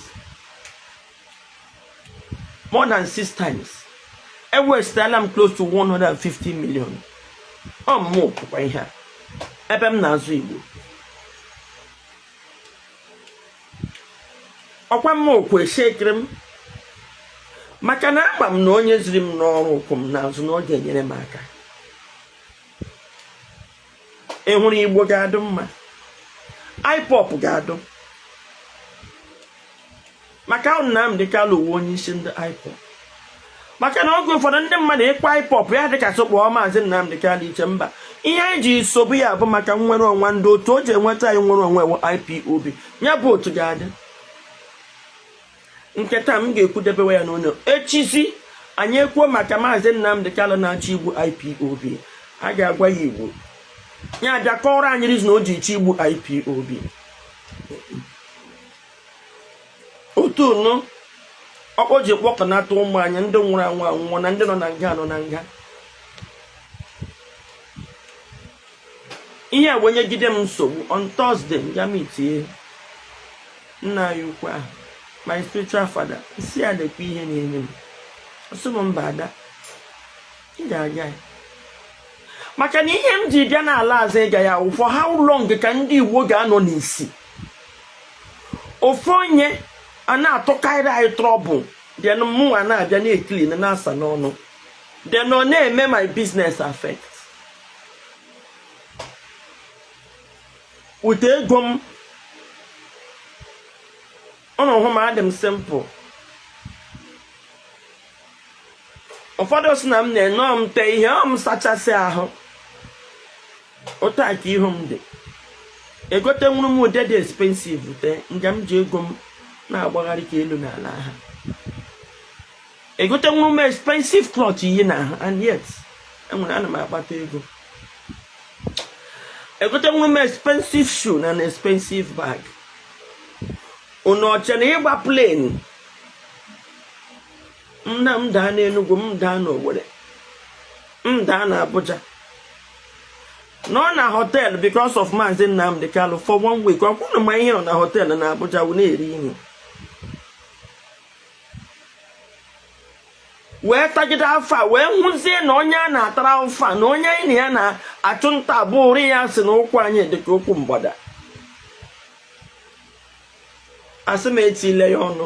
more than 6 times ewestala m close to 150 million ọ mmụ kwa ihe a ebe m na-azụ Igbo ọkwa m okwe shekiri m maka na agba m na onye ziri m n'ọrụ ụkwụ m n'azụ na ọ ga-enyere m aka ịhụrụ Igbo ga-adụ mma IPOB ga-adụ maka ahụ Nnamdi Kanu uwe onye isi ndị IPOB maka na oge ụfọdụ ndị mmadụ ịkpa IPOB ya dịka sokpọọ maazị Nnamdi Kanu iche mba ihe anyị ji sobu ya bụ maka nnwere onwe ndị otu o ji enweta anyị nwere onwe IPOB ya bụ otu ga-adị nke taa m ga-ekwudebewe ya n'ụlọ echizi anyị ekwuo maka maazị Nnamdi Kanu na-achọ igbu IPOB a ga-agwa ya Igbo ya abịa kọrọ anyị rizin o ji iche igbu IPOB otu nụ ọkpọ ji kpọkọnata ụmụ anyị ndị nwụrụ anwụ anwụọ na ndị nọ na nga nọ na nga ihe a wenye gide m nsogbu on Thursday m ga mitie nna ya ukwu ahụ my spiritual father isi ya lekwa ihe na-enye m ọsọ m mba ada ị ga-aga ya maka na ihe m ji bịa n'ala azụ ịga ya for how long ka ndị Igbo ga-anọ n'isi ofu onye a na-atụkarị anyị trọbụl then mụnwa na-abịa na-ekili na-asa n'ọnụ then ọ na-eme my business affect wute ego m ọnọhụ m adị m simple ụfọdụ sị na m na-enọ m te ihe ọ m sachasị ahụ otu a ka ihu m dị egote nwụrụ m ụdị dị expensive te nga m ji ego m na-agbagharị ka elu n'ala ha egote nwụrụ m expensive cloth iyi na ha and yet enwere ana m akpata ego egote nwụrụ m expensive shoe na an expensive bag unu ọcha na ịgba plane nna m daa n'Enugu m daa n'Owerri m daa n'Abuja nọ na hotel because of maazị Nnamdi Kanu for 1 week ọkwụrụ ma ihe nọ na hotel na Abuja wụ na-eri ihe wee tagide afọ wee hụzie na onye a na-atara afọ na onye anyị na ya na-achụ nta abụọ ori ya si na ụkwụ anyị dịka okwu mgbada asị m etile ya ọnụ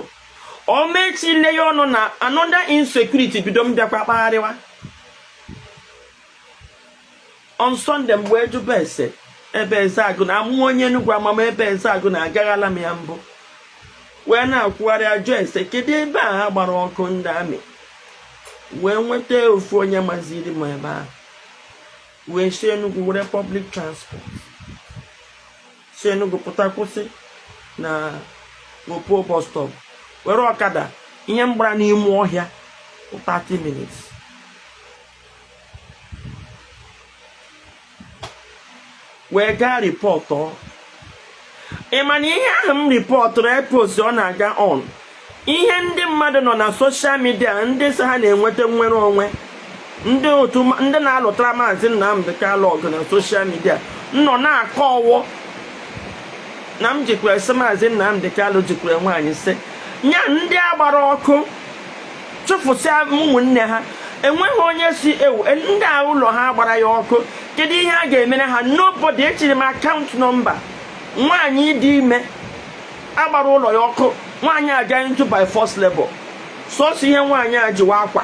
o mechile ya ọnụ na another insecurity bido m bịakwa kpagharịwa on Sunday mgbe ejube ese ebe Ezeagụ na amụ onye Enugu amama ebe Ezeagụ na-agaghala m ya mbụ wee na-akwụgharị ajụ ese kedu ebe a ha gbara ọkụ ndị amị wee nweta ofu onye maziri m ebe ahụ wee si Enugu were public transport si Enugu pụta kwụsị na Opo bus stop were ọkada ihe mgbara n'ime ọhịa 30 minutes wee gaa ripọtụ ịma na ihe ahụ m ripọtụrụ epost ọ na-aga on ihe ndị mmadụ nọ na soshal midia ndị sị ha na-enweta nnwere onwe ndị otu ndị na-alụtara maazị Nnamdi Kanu ọgụ na soshal midia nọ na-akọ ọwụ na m jikwere sị maazị Nnamdi Kanu jikwere nwaanyị sị nya ndị agbara ọkụ chụfụsịa ụmụnne ha enweghị onye si ewu ndị a ụlọ ha gbara ya ọkụ kedu ihe a ga-emere ha nobody echiri m akaụntụ nọmba nwaanyị dị ime agbara ụlọ ya ọkụ nwaanyị aga into by force labor sọsọ ihe nwaanyị a jiwa akwa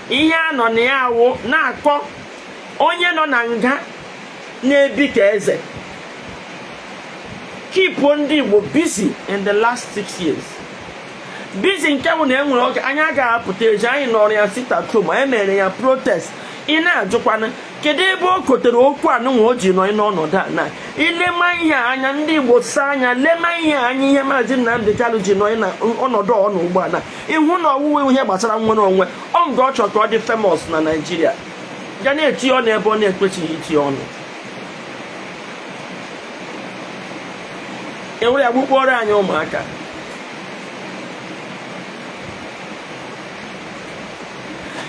ihe a nọ na ya awụ na-akọ onye nọ na nga na-ebi ka eze keep ndị Igbo busy in the last 6 years busy nke bụ na enwere oge anyị ga-apụta eji anyị nọrọ ya sit-at-home ma emere ya protest ị na-ajụkwana kedu ebe o kotere okwu anụnwa o ji nọ n'ọnọdụ a na ilema ihe anya ndị Igbo saa anya lema ihe anya ihe maazị Nnamdi Kanu ji nọ na ọnọdụ ọ nọ ugbu a na ihu na ọwụwe ihe gbasara nnwere onwe ọ nga ọ chọrọ ka ọ dị famous na Naịjirịa ga na-eti ọnụ ebe ọ na-ekwechighị iti ọnụ ewere ya gbukpọrọ anyị ụmụaka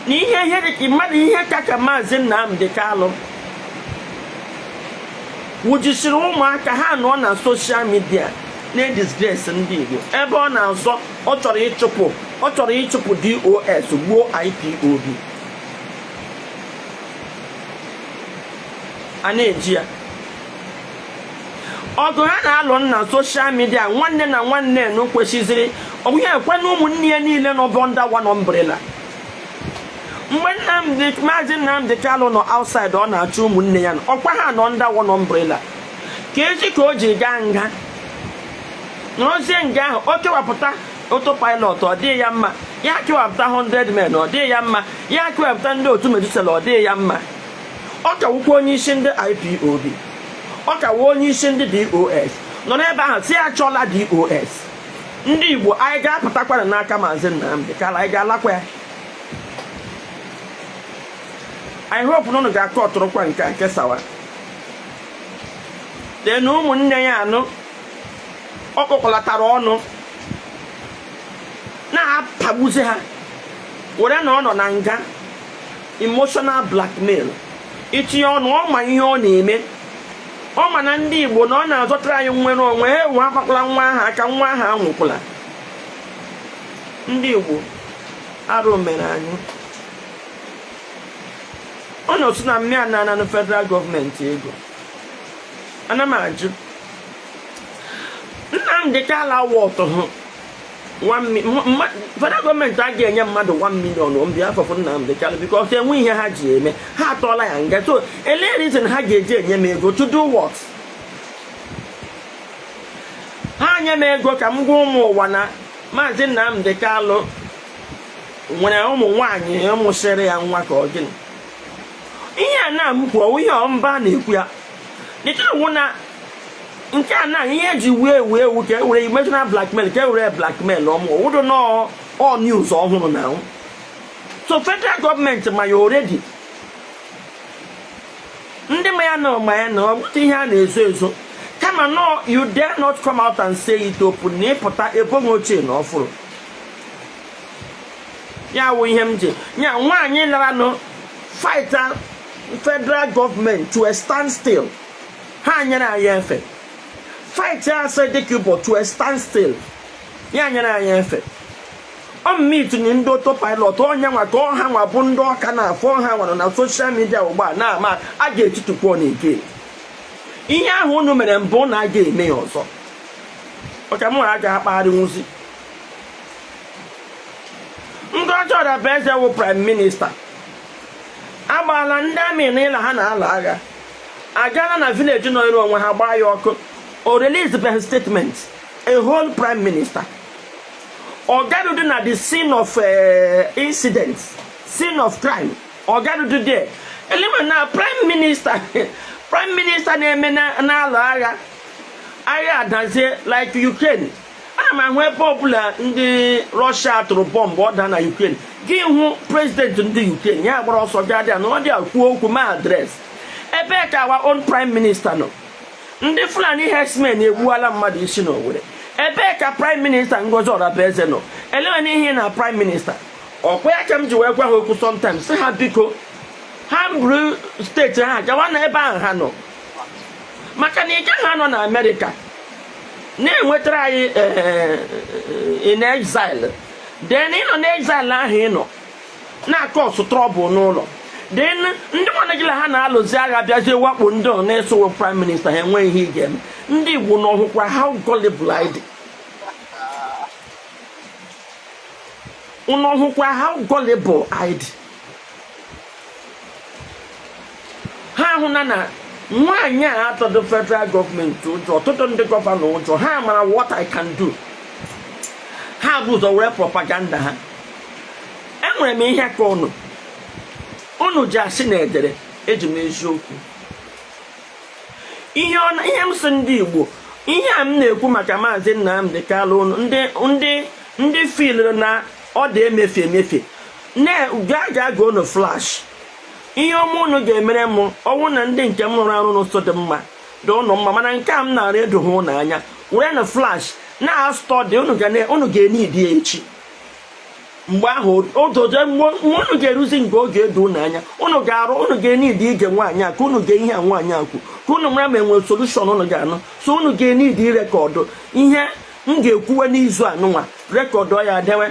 na ihe dị ka mmadụ ihe ka maazị Nnamdi Kanu wujisiri ụmụaka ha nọ na soshal midia na-disgrace ndị Igbo ebe ọ na-azọ ọ chọrọ ịchụpụ DOS gbuo IPOB na-eji ya ọgụ ha na-alụ na social media nwanne na nwanne na kwesịzịrị ọgwụnye ekwe na ụmụnne ya niile nọ bụ under one umbrella. Mgbe Maazị Nnamdi Kanu nọ outside ọ na-achụ ụmụnne ya ọkwa ha nọ under one umbrella ka eji ka o ji gaa nga n'ozie nga ahụ o kewapụta autopilot ọ dịghị ya mma, ya kewapụta 100 men ọ dịghị ya mma, ya kewapụta ndị otu Medusela ọ dịghị ya mma. Ọ kawukwa onye isi ndị IPOB, ọ kawa onye isi ndị DOS nọ n'ebe ahụ si ya chọla DOS. Ndị Igbo anyị ga-apụtakwara n'aka Maazị Nnamdi Kanu, anyị ga-alakwa ya. I hope na unu ga-akọ ọtụrụkwa nke sawa de na ụmụnne ya anụ ọ kpọkọlatara ọnụ na-apagbuzi ha were na ọ nọ na nga emotional blackmail itinye ọnụ. Ọ ma ihe ọ na-eme, ọ ma na ndị Igbo na ọ na-azọtara anyị nwere onwe ha enwe akpakwala nwa ahụ aka, nwa ahụ anwụkwala. Ndị Igbo arụ mere anyị ọ nọ sị na mmịa na federal gọọmenti ego. Ana m ajụ Nnamdi Kanu awọtụ hụ federal gọọmenti a ga-enye mmadụ 1 million on behalf of Nnamdi Kanu because enwe ihe ha ji eme, ha atọọla ya nga. So ele reason ha ga-eji enye m ego to do what? Ha nye m ego ka m gwa ụmụ ụwa na Maazị Nnamdi Kanu nwere ụmụ nwaanyị mụsịrị ya nwa ka ọ gịnị. Ihe a na-amụ kwuo ihe ọmba na-ekwu ya dịka wụ na nke a na ihe eji wee ewu ka e were emotional blackmail, ka e were blackmail ụdụ nọ all news ọhụrụ na. So federal gọọmenti ma ya already, ndị ma ya na ọ bụta ihe a na-ezo ezo kama no you dare not come out and say it open na ịpụta ebo ochie na ọfụrụ ya wụ ihe m ji nya nwaanyị lara no fight federal government to a standstill. Ha nyere anyị efe fight Asadikubo to a standstill. Ya nyere anyị efe ọ meet ni ndị autopilot onye nwa ka ọ ha nwa bụ ndị ọka na-afọ ha nwa na social media ugbu a na-ama a ga-etitukwu n'ike. Ihe ahụ unu mere mbụ na a ga-eme ya ọzọ. Ọka mụ agaghị akpagharị nwụzi. Ngozi Orabueze wụ prime minister agbaala ndị amị na ịla ha na-alụ agha agala na village nọ iru onwe ha gbaa ya ọkụ. O release the statement a whole prime minister ọ garudu na the scene of incident, scene of crime. Ọ garudu there elema na prime minister na-eme na-alụ agha adazie like Ukraine. Ana m ahụ ebe ọbụla ndị Russia tụrụ bọmbụ ọda na Ukraine gị hụ president ndị Ukraine ya gbara ọsọ gaa dị na ọ dị akwuo okwu ma adres ebe ka our own prime minister nọ. Ndị Fulani herdsmen egbuola mmadụ isi n'Owerri. Ebe ka prime minister Ngozi Orabueze nọ. Elewe n'ihe na prime minister ọkwa ya ka m ji wee gwa ha okwu sometimes sị ha biko ha bụrụ steeti ha gawa na ebe ahụ ha nọ maka na ike ha nọ na America na-enwetara anyị in exile. Then ịnọ na exile ahụ ịnọ na-akọsụ trọbụl n'ụlọ. Then ndị nwanagịla ha na-alụzi agha bịazie wakpo ndị ọ na-esowe prime minister ha enweghị ihe ị ga-eme. Ndị Igbo n'ọhụkwa how gullible I dị. Unọhụkwa how gullible I dị. Ha hụ na nwaanyị a atọdụ federal gọọmenti ụjọ, ọtụtụ ndị gọvanọ ụjọ, ha mara what I can do. Ha bụ ụzọ were propaganda ha. Enwere m ihe ka unu ji asị na edere eji m eziokwu. Ihe m sị ndị Igbo, ihe a m na-ekwu maka Maazị Nnamdi Kanu ndị fil na ọ dị emefe ga unu flash. Ihe ọma unu ga-emere m ọnwụ na ndị nke m rụrụ arụ n'ụsọ dị mma dị ụnụ mma, mana nke a m na-arụ edo ha ụnụ anya were na flash na-astọdị unu ga-ene idi echi. Mgbe ahụ unu ga-eruzi nke oge edo ụnụ anya unu ga-arụ unu ga-ene idi ige nwaanyị a ka unu ga ihe a nwaanyị akwụ ka unu mara ma enwere solushọn unu ga-anụ. So unu ga-ene idi rekọdụ ihe m ga-ekwuwe n'izu anụnwa rekọdụ ya adewe.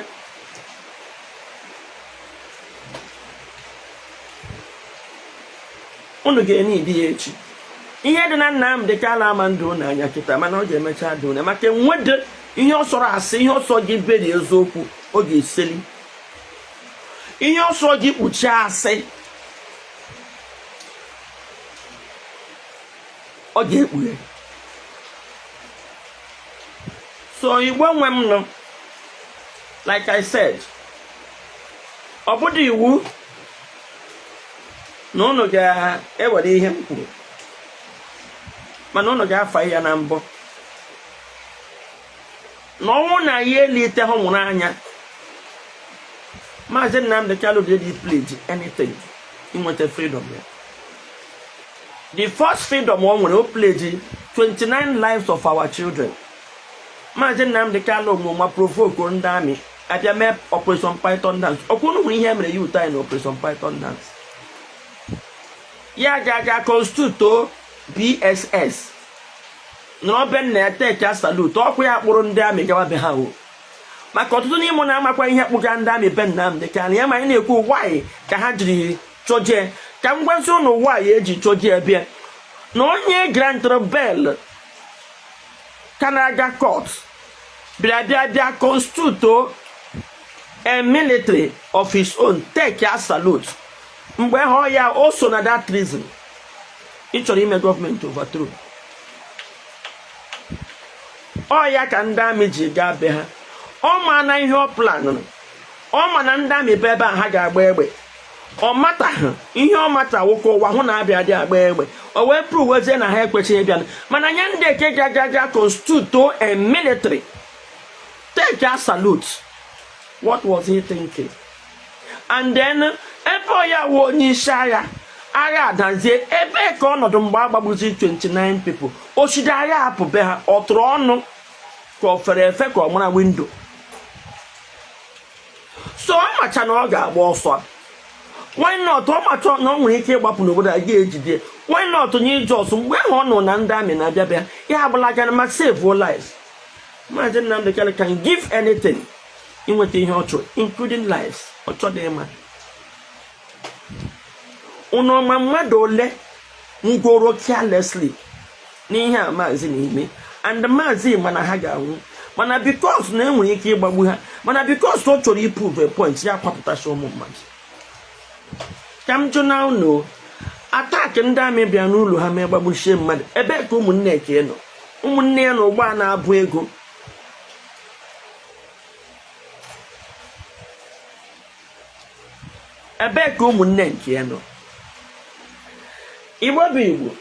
unu ga-eni di ya echi. Ihe dị na Nnamdi Kanu ama ndụ n'anya kịta mana ọ ga-emecha dị na maka nwede ihe ọ sọrọ asị ihe ọsọ gị beri eziokwu ọ ga-eseli ihe ọsọ gị kpuchie asị ọ ga-ekpughe. So Igbo nwe m nọ, like I said, ọ bụdị iwu na unu ga-ewere ihe m kwuru mana unu ga-afa ya na mbọ na ọnwụ na ya elite ha nwụrụ anya. Maazị Nnamdi Kanu did pledge anything inweta freedom ya. The first freedom o nwere o pledge 29 lives of our children. Maazị Nnamdi Kanu ma provoke ndị amị abịa mee Operation Python dance. Ọkwụnụ nwere ihe mere youth anyị na Operation Python dance. Ya ga constitute BSS n'obe na-eteka salute ọkwa ya kpụrụ ndị amị gawa be ha o. Maka ọtụtụ n'ime na-amakwa ihe kpụga ndị amị be Nnamdi Kanu ya ma anyị na-ekwu why ka ha jiri chọjee ka m gwazi ụnụ why eji chọjee bịa na onye Grant Rebel Canada court bịa constitute a military of his own take ya salute mgbe ha ya o so na that reason ị chọrọ ime gọọmenti overthrow. Ọ ya ka ndị amị ji gaa be ha. Ọ ma na ihe ọ planụrụ, ọ ma na ndị amị be ebe a ha ga-agba egbe. Ọ mata ihe ọ mata nwoke ụwa hụ na abịa dị agba egbe. O wee pruwezie na ha ekwechighị ịbịa mana nye ndị eke ga constitute a military take a salute. What was he thinking? And then ebe ọ ya wụ onye isi agha adazie ebe ka ọnọdụ mgbe agbagbuzi 29 people ochide agha hapụ be ha ọ tụrụ ọnụ ka ọ fere efe ka ọ mara windo. So ọ macha na ọ ga-agba ọsọ. Why not? Ọ macha na ọ nwere ike ịgbapụ n'obodo a ga-ejide. Why not nye Jos mgbe ahụ ọ nọ na ndị amị na-abịa bịa ya abụla gana ma save life. Maazị Nnamdi Kanu can give anything inweta ihe ọ chọrọ including lives. Ọ chọrọ ịma unu ọma mmadụ ole ngworo carelessly n'ihe a maazị na-eme and maazị mana ha ga-anwụ mana because na enwere ike ịgbagbu ha mana because ọ chọrọ iprove a point ya kwapụtacha ụmụ mmadụ. Ka m jụ na unu attack ndị amị bịa n'ụlọ ha ma gbagbuchie mmadụ ebe ka ụmụnne ke nọ ụmụnne ya na ụgbọ a na-abụ ego. Ebe ka ụmụnne nke ya nọ. Igbo bụ Igbo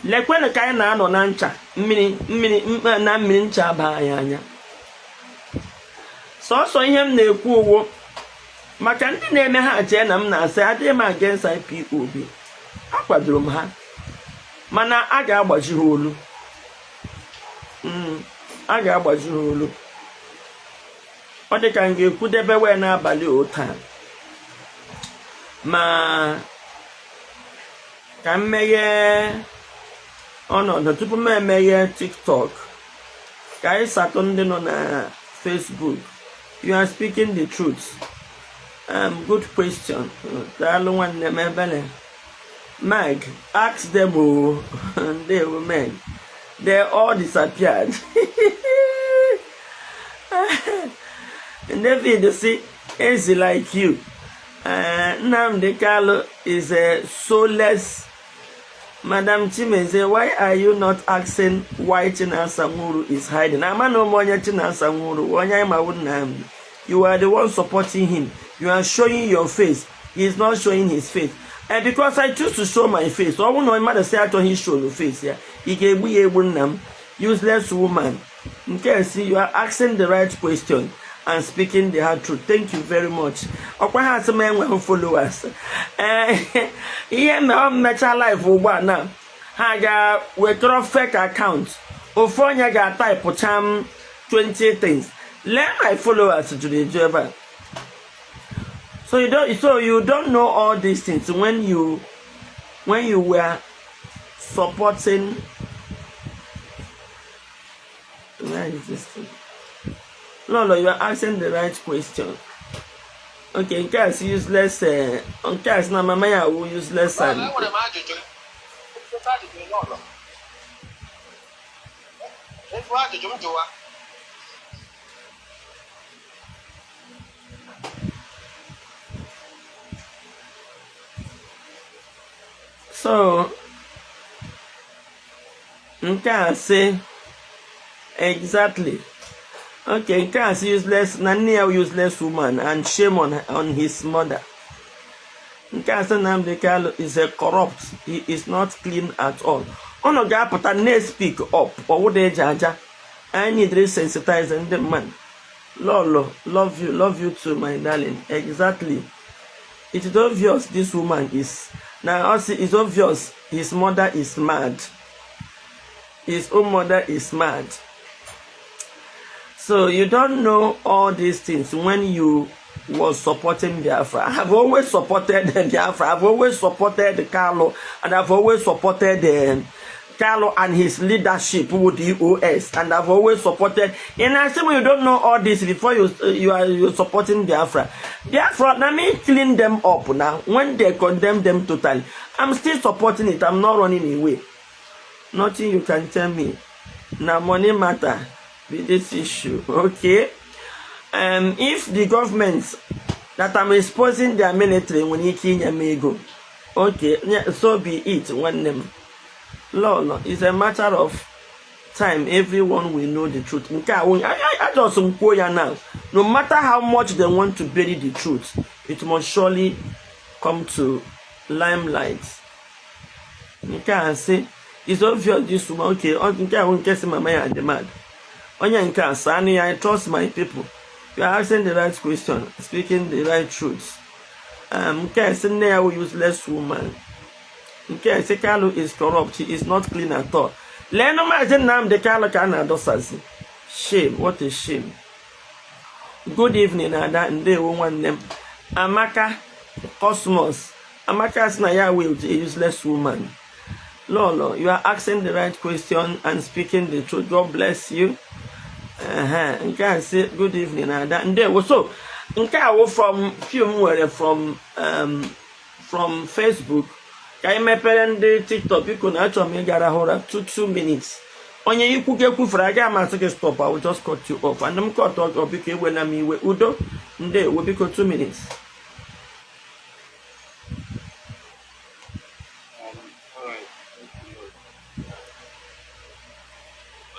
lekwele ka anyị na-anọ na ncha mmiri ncha aba anyị anya. Sọsọ ihe m na-ekwu uwo maka ndị na-eme ha chee na m na-asị adịghị m against IPOB. Akwadoro m ha mana a ga-agbaji ha olu. A ga-agbaji ha olu. Ọ dị ka m ga-ekwudebe wee n'abalị ụta ma ka m meghe ọnọdụ tupu m emeghe TikTok ka anyị satọ ndị nọ na Facebook. You are speaking the truth. Good question. Daalụ nwanne m ebele. Mike, ask them they women. They all disappeared. David, see, easy like you. Nnamdi Kanu is a soulless. Madam Chimezie, why are you not asking why Chinasamuru is hiding? You are the one supporting him. You are showing your face. He is not showing his face. And because I choose to show my face, so I won't know matter say I told him show your face. Yeah, he gave me a useless woman. Okay, see, you are asking the right question and speaking the hard truth. Thank you very much. Okwa has a man who follow us. Here now mecha life now. Haga we throw fake account. Ofonya ga type cham 20 things. Let my followers to the job. So you don't know all these things when you were supporting. Where is this thing? Lolo, you are asking the right question. Okay, nke a si useless nke a si na mama ya wo useless and so nke a si exactly. Okay, Kans useless, Nania useless woman, and shame on his mother. Nnamdi Kanu is a corrupt. He is not clean at all. Ono ga pata ne speak up. Or would they judge? I need resensitizing the man. Lolo, love you too, my darling. Exactly. It is obvious this woman is. Now also it's obvious his mother is mad. His own mother is mad. So you don't know all these things when you was supporting Biafra. I have always supported Biafra. I've always supported Kanu, and I've always supported Kanu and his leadership with the EOS, and I've always supported. And I say when you don't know all this before you're supporting Biafra. Biafra, let me clean them up now. When they condemn them totally, I'm still supporting it. I'm not running away. Nothing you can tell me. Now money matter. This issue, okay? If the government that I'm exposing their military when he can go, okay, yeah, so be it. One them, Lolo, it's a matter of time. Everyone will know the truth. I just now. No matter how much they want to bury the truth, it must surely come to limelight. You can say it's obvious this woman. Okay, I won't get my mind and demand. I trust my people. You are asking the right question, speaking the right truth. Useless woman. Kanu is corrupt. He is not clean at all. Shame. What a shame. Good evening, Ada. And they will want them. Amaka Cosmos. Amaka is a useless woman. Lolo, you are asking the right question and speaking the truth. God bless you. Nke say good evening, Ada. And there was so nke from from Facebook. Ka ime parent TikTok you can actually gara hora 2 minutes. Onye ikwu ke kwufura aga ma say stop, I will just cut you off. And I'm cut off because when I'm iwe udo nde we biko 2 minutes.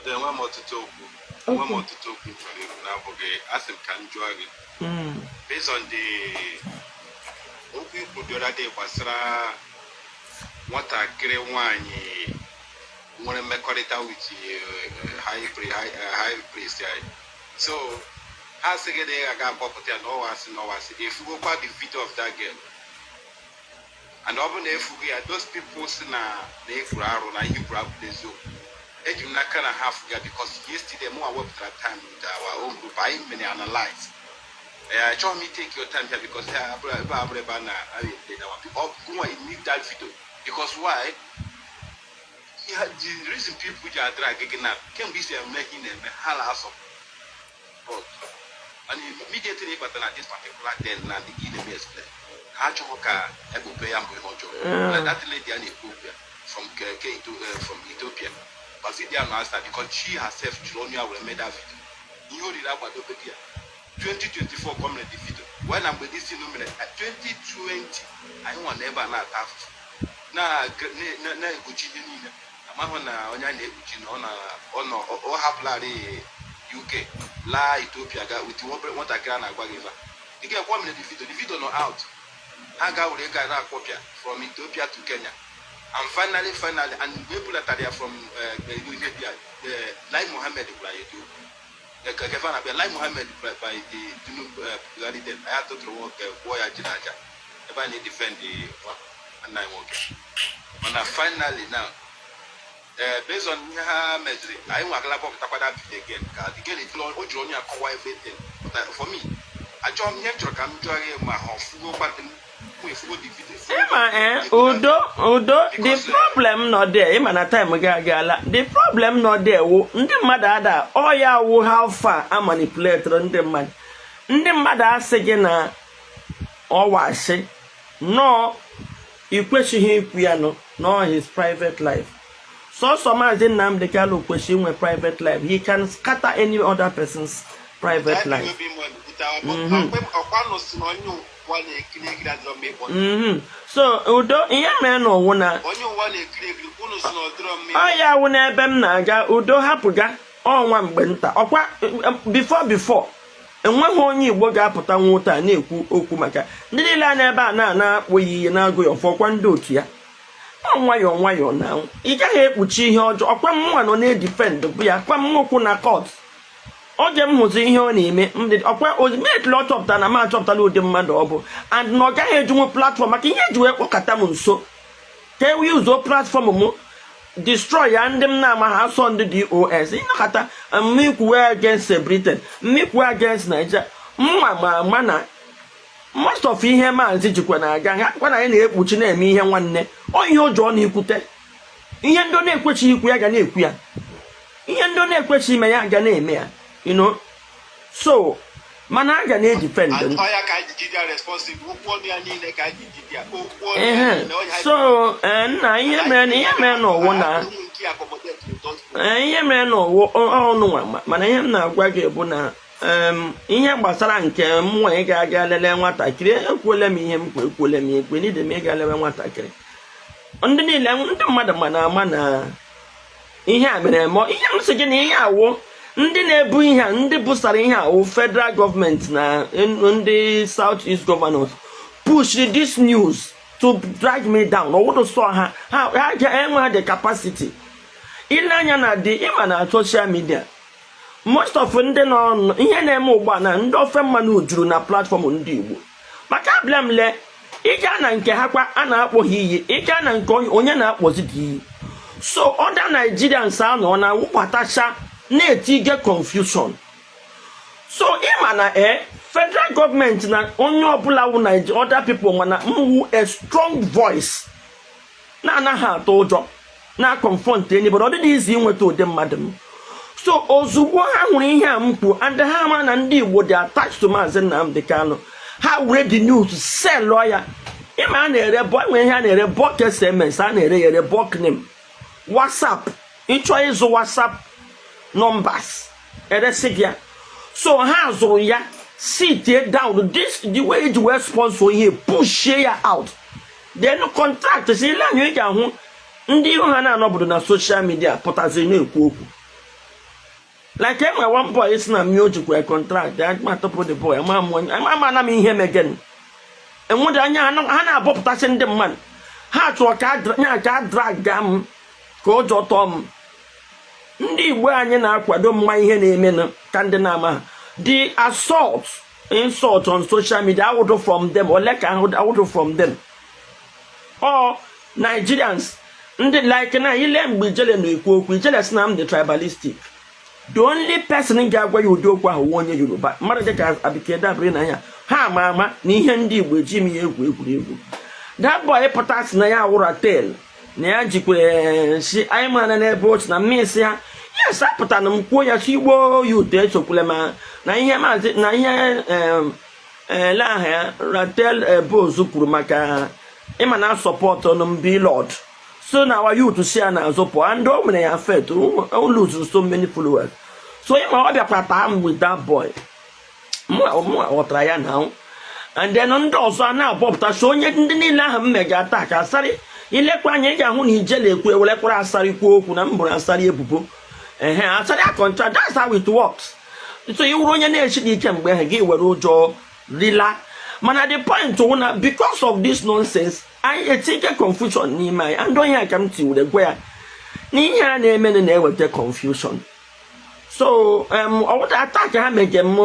One more to talk. One more to talk now. Okay, ask him can join. Based on the the other day was what I create one make it out with high priest. So as again I got property and no one if you go back the video of that girl. And often if we are those people na they grow and you grab the zoo. You not kind of half because yesterday more work that time with our own group. I many analyze. Try me take your time here because I need that video because why? Yeah, the reason people are dragging up can be making them halasso. And immediately, but at this particular then, and the enemy explain. Hachoka, that lady from Ethiopia. But see, they are not because she herself, Julonia, will make that video. You did that, but 2024 coming the video. When I'm with this in at 2020, I want never not have. Now, Gucci, I'm on UK, La Ethiopia, with what I can give her. You get 1 minute the video not out. I got a copy from Ethiopia to Kenya. And finally, and people that are there from Lai Mohammed, Lai Mohammed by the I have to work boy at Jinaja. If I need to defend the and I work. And finally now, based on her measure, I want to talk about again. The girl is long, or Johnny, everything. But for me, I join nature, I'm trying my house, Udo, the problem not there. Even at time the problem not there. The mother, oh yeah, how far I manipulate on the man. The mother saying ọwashi no ikweshighị ikwu ya no his private life. So Maazị Nnamdi Kanu kwesịrị inwe private life. He can scatter any other person's private life. So udo ihe mere n'ọwụ na ya wụ n'ebe m na-aga udo hapụga ọnwa mgbe nta ọkwa before enweghị onye Igbo ga-apụta nwụta na-ekwu okwu maka ndị niile a n'ebe a na-akpụghị ihe na-agụ ya ọfọkwa ndị otu ya nwayọọ na ị gaghị ekpuchi ihe ọjọọ ọkwa mụnwa nọ na-edifend bụ ya kwa m okwu na kọt oge m hụzi ihe ọ na-eme ọkwa ozimetụl ọ chọpụtara na m achọpụtala ụdị mmadụ ọ bụ and na ọ gaghị ejinwe platfọm maka ihe eji wee kpọkọta m nso ka e wee uzo platfọm m destroy ya ndị m na-amaghị asọ ndị DOS ịnakọta mmikwuwe against Britain mmikwuwe against Nigeria mma ma na most of ihe maazị jikwa na-aga ha kwa na anyị na-ekpuchi na-eme ihe nwanne ọ ihe ụjọ na-ekwute ihe ndị na-ekwechi ikwu ya ga na-ekwu ya ihe ndị na-ekwechi ime ya ga na-eme ya so mana a ga na-edifend so nna ihe mere n'ụwa na ihe mere n'ụwa ọnụnwa mana ihe m na-agwa gị bụ na ihe gbasara nke m nwanyị ga-aga lele nwatakịrị ekwuola m ihe m ekwuola m ekwe n'ide m ịga lewe nwatakịrị ndị niile ndị mmadụ mana ama na ihe a mere eme ihe m sị gị na ihe awụ ndị na-ebu ihe ndị busara ihe awụ federal gọọmenti na ndị South East governors push this news to drag me down ọwụdụ sọ ha ga-enwe the capacity ile anya na dị ịma na social media most of ndị nọ ihe na-eme ugbu a na ndị ofe mmanụ juru na platform ndị Igbo maka abịa m le ịga na nke ha kwa a na-akpọghị iyi ịga na nke onye na-akpọzi dị iyi so other Nigerians anọ na wụbatacha na-etige confusion so ịma na federal government na onye ọbụla wụ Nigeria other people mana mwu a strong voice na-anaghị atụ ụjọ na confront anybody ọ dịghị izi inweta ụdị mmadụ m so ozugbo ha hụrụ ihe a m kwuo and ha ma na ndị Igbo dị attached to Maazị Nnamdi Kanu ha were the news sell ya ịma a na-ere ihe a na-ere bulk SMS a na-ere bulk name WhatsApp ịchọ ịzụ WhatsApp numbers eresi gị so ha zụrụ ya sit down the way ji wee sponsor ihe push ya out then contract si ile anyị ga-ahụ ndị ihu ha na-anọbụrụ na social media pụtaziri na-ekwu okwu like enwe one boy is na mmiri ojikwa contract ma tọpụ the boy ama m ihe megen enwede anya ha na-abọpụtasị ndị mmadụ ha chụọ ka drag ga m ka ụjọ tọọ m ndị Igbo anyị na-akwado mma ihe na-eme ka ndị na-ama the insult on social media I would from them or like I would from them or Nigerians ndị like na ile mgbe ijele na-ekwu okwu ijele si na m dị tribalistic the only person ga-agwa ya ụdị okwu ahụ onye Yoruba mmadụ dịka Abike dabere na ya ha ama na ihe ndị Igbo ji m ya egwuregwu that boy pụtasị na ya awụra tel na ya jikwa si anyị mara n'ebe otu na mmesi ha ya sapụta na m kwuo ya si Igbo youth esokwule ma na ihe maazị na ihe ele aha ya ratel bozu kwuru maka ịma na support on Lord so na our youth si ya na azụpụ and o mere ya fet o lose so many followers so ịma ọ bịakwa taa m with that boy mụ ọtara ya na and then ndị ọzọ na-abọpụta so onye ndị niile ahụ mmega ata ka asarị ilekwa anya ị ga-ahụ na ijele ekwu ewelekwara asarị kwuo okwu na mbụrụ asarị ebubo asarị akọntra that's how it works so ị wụrụ onye na-echidi ike mgbe ahụ gị were ụjọ rila mana the point wụ na because of this nonsense anyị etike confusion n'ime anyị and onye aka m tiwere gwa ya na ihe a na-eme na-eweta confusion so ọwụda atak ha mege m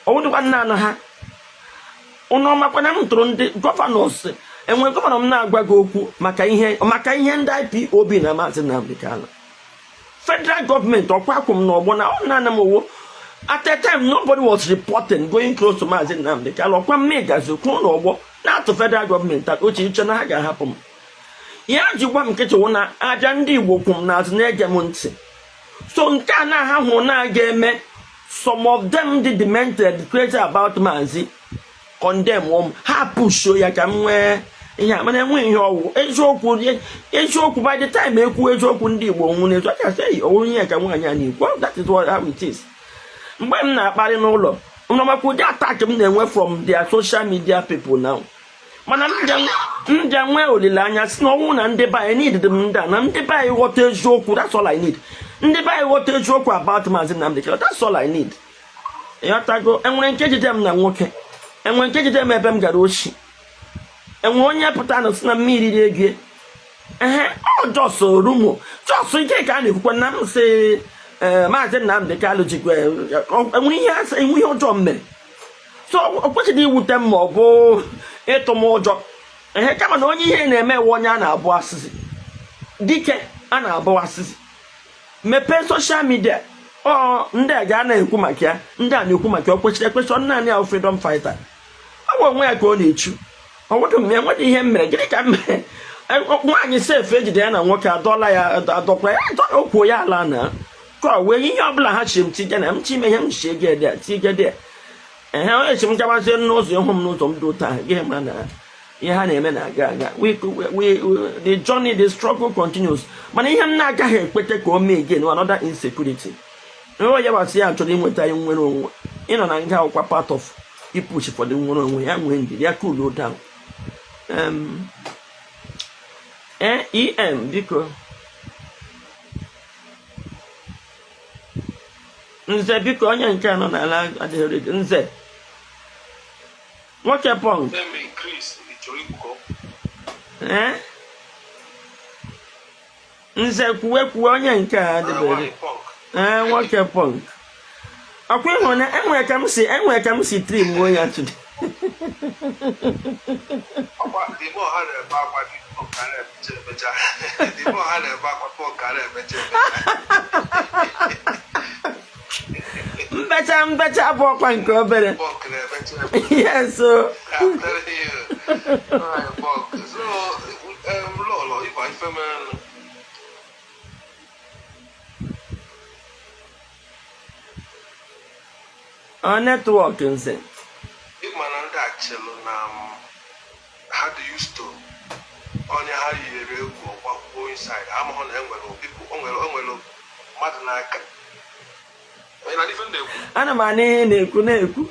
ọwụdụkwa nna anọ ha ụnụ ọmakwana m tụrụ ndị gọvanọs enwe gọvanọ m na-agwa gị okwu maka ihe ndị IPOB na Maazị Nnamdi Kanu federal government ọkwakwụ m n'ọgbọ na ọ na-ana m owo at a time nobody was reporting going close to Maazị Nnamdi Kanu ọkwa mmegazi kwụ n'ọgbọ na-atụ federal government oche iche na ha ga-ahapụ m ya ji gwa m nkịtị wụ na aja ndị Igbo kwụ m n'azụ na-ege m ntị so nke a na ha hụrụ na-aga eme some of them dị demented crazy about Maazị condemn them. Ha push ya ka nwe ihe mana enwe ihe owu eziokwu by the time ekwu eziokwu ndị Igbo nwune so ka say owu ihe ka nwa anya na ikwu. That is what how it is. Mgbe m na-akparị n'ụlọ ụnọmakwu dị attack m na-enwe from their social media people now. Mana ndị nwe olileanya si na ọnwụ na ndị be need them nda na ndị be ghọta eziokwu. That's all I need. Ndị be ghọta eziokwu about Maazị Nnamdi. That's all I need. Yotago enwere nke jide m na nwoke. Enwere nke jide m ebe m gara oshi. Enwere onye pụta na si na mmiri dị egie. Just rumo. Just ike ka a na-ekwukwa na m sị Maazị Nnamdi Kanu jikwa enwere ihe ọjọọ mere. So o kwesịrị iwute m ma ọ bụ ịtụ m ụjọ. Kama na onye ihe na-eme onye a na-abụ asịsị. Dike a na-abụ asịsị. Mepee social media. Ndị a ga na-ekwu maka ya. Ndị a na-ekwu maka ya. O kwesịrị ekwesị naanị ahụ freedom fighter. Ọ bụ onwe ya ka ọ na-echu. Ọ nwere m enwere ihe m mere. Gịnị ka m mere? Nwaanyị sef ejide ya na nwoke adọla ya adọkwa ya okwu ya ala na ka wee ihe ọbụla ha chi m tige na m chi ime ihe m chi ege tigede. Onye chi m gabazie n'ụzọ ịhụ m n'ụzọ m dị ụta gị ma na ihe ha na-eme na-aga aga. The journey, the struggle continues. Mana ihe m na-agaghị ekpete ka o mee again another insecurity. Onye gbasị ya chọrọ inweta ya nwere onwe. Ịnọ na nga akwụkwa part of ipush for the nwere onwe ya nwee ndidi ya cool down. Biko Nze biko onye nke anọ n'ala adịghị Nze nwoke punk Nze kwuwe onye nke a adịbeghị nwoke punk ọkwa ịhụ na enwere ka m si trim onye atụdị mbecha bụ ọkwa nke obere. Yes, so network nse how do you store onye ha yere egwu ọgbakwo inside amụhụ na enwere people onwere mmadụ n'aka na ife ndị ekwu ana m ana ihe na-ekwu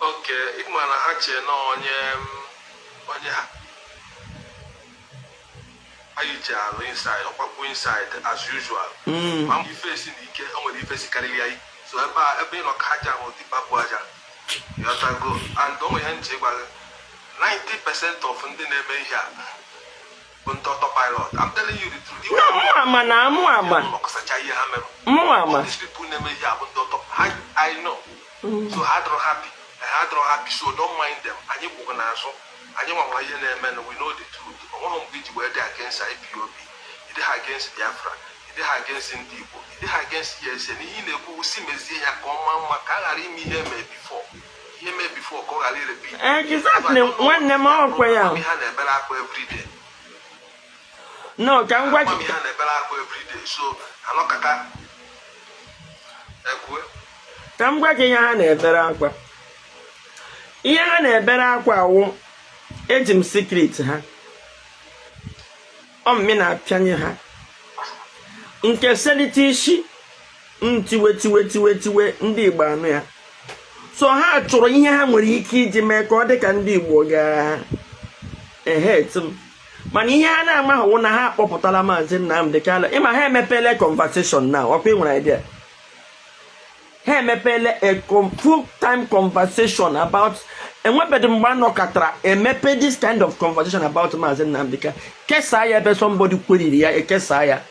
okay ịma na ha chee na onye ha ayiche alụ inside ọgbakwo inside as usual ma ife si n'ike o nwere ife si karịrị ya. So ebe ị nọ ka aja ahụ dị papụ aja yotago and onwe ihe nche gwa 90% of ndị na-eme ihe a bụ ndị autopilot. I'm telling you the truth. Ọkọsacha ihe ha mere. These people na-eme ihe a bụ ndị autopilot. I know. So ha dọrọ happy. So don't mind them. Anyị kwụgo n'azụ. Anyị nwamara ihe na-eme na we know the truth. Ọnwụrụ mgbe iji wee dị against IPOB. Ịdị ha against Biafra. Ịdị ha against ndị Igbo. Ịdị ha against ESN. Ihe na-ekwu si mezie ya ka ọma mma ka a ghara ime ihe mee before ka ọ ghara irepeat. Exactly. Nwanne m ọkwa ya. Ha na-ebere akwa everyday. No, ka m gwa gị. Ha na-ebere akwa everyday. So anọkata ekwe. Ka m gwa gị ihe ha na-ebere akwa. Ihe ha na-ebere akwa awụ eji m secret ha. Ọmị na-apịanye ha. Nke selite isi ntiwe ndị Igbo anụ ya. So ha chọrọ ihe ha nwere ike iji mee ka ọ dị ka ndị Igbo ga-ehet m. Mana ihe ha na-amaghị na ha akpọpụtala Maazị Nnamdi Kanu. Ịma ha emepele conversation now. Ọkwa ị nwere idea. Ha emepele a full time conversation about enwebedị mgbe anọkọtara emepe this kind of conversation about Maazị Nnamdi Kanu. Kesaa ya ebe somebody kweriri ya ekesa ya.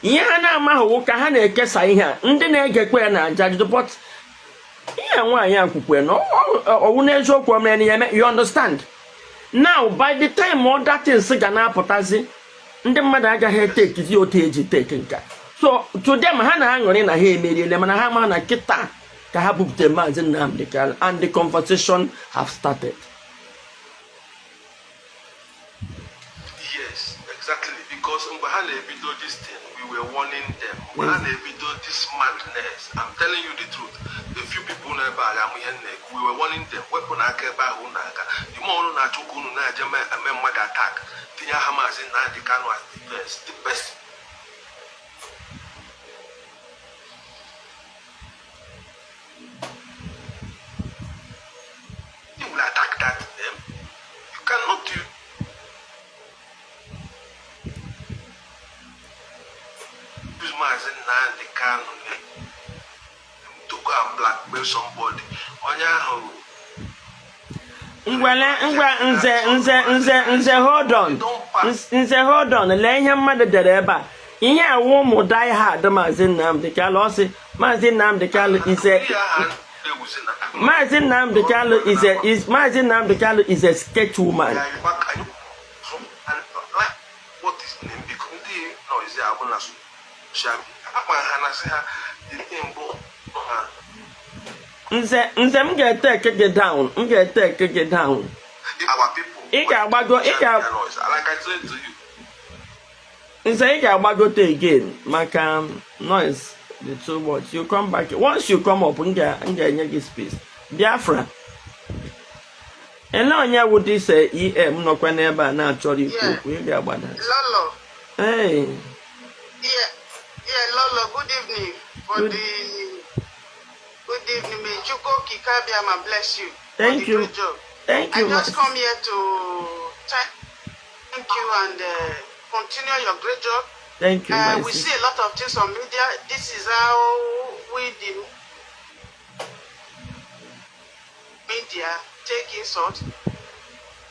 Ihe ha na-amaghị ka ha na-ekesa ihe a ndị na-egekwe ya na-aja ajụjụ but ihe nwaanyị akwụkwọ na ọwụ n'eziokwu o mere ya you understand. Now by the time all that things ga na-apụtazi ndị mmadụ agaghị etekizi otu eji teki nka. So to them ha na-aṅụrị na ha emeriele mana ha ma na kịta ka ha bupụta Maazị Nnamdi Kanu and the conversation have started. Yes, exactly, because mgbe ha na-ebido this thing we were warning them. Mgbe ha na-ebido this madness. I'm telling you the truth. A few people never we were warning them. Weapon the more attack. Tinya Hamas in Nnamdi Kanu as the best. You will attack that them. You cannot do. Use Nnamdi Kanu to go and blackmail somebody. Nze hold on. Nze hold on. Lee ihe mmadụ dere ebe a. Ihe awụ ụmụ die hard Maazị Nnamdi Kanu ọ sị Maazị Nnamdi Kanu is a sketch woman. What is name? Because Nze m ga-take it down. I'm going to take it down. Our people. Like I said to you. Nze ị ga-agbagote again. Maka noise the too much. You come back. Once you come up, m ga-enye gị space. Biafra. Ele onye wụ dis EM nọkwa n'ebe a na-achọrọ ikwu okwu. Ị ga-agbada. Lolo. Hey. Yeah, Lolo, good evening. Good evening, may Chuko Kikabiama bless you. Thank you. Great job. Thank you. I just come here to thank you and continue your great job. Thank you. We see a lot of things on media. This is how we the media take insult.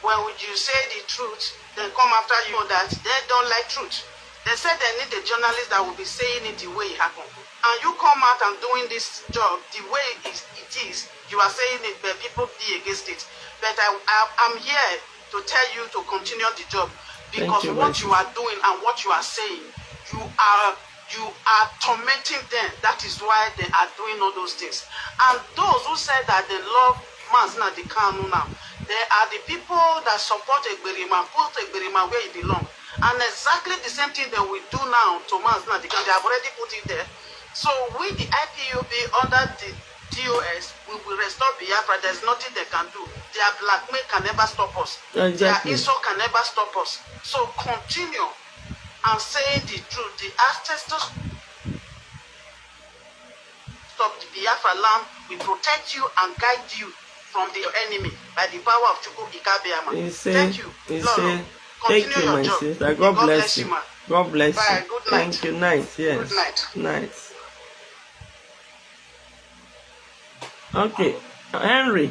When would you say the truth, they come after you that they don't like truth. They said they need a journalist that will be saying it the way it happened. And you come out and doing this job the way it is, you are saying it, but people be against it. But I'm here to tell you to continue the job. Because what you are doing and what you are saying, you are tormenting them. That is why they are doing all those things. And those who say that they love Nnamdi Kanu now, they are the people that support Egberima, put Egberima where it belongs. And exactly the same thing that we do now to Nnamdi Kanu, they have already put it there. So with the IPOB under the DOS, we will restore Biafra. There's nothing they can do. Their blackmail can never stop us. Exactly. Their insult can never stop us. So continue and saying the truth. The ancestors stop the Biafra land. We protect you and guide you from the enemy by the power of Chukwu Ikabiama. Thank you. Lolo. Thank you, my sister. God bless you. God bless you. Bye. Good night. Thank you. Night. Yes. Good night. Night. Okay. Henry.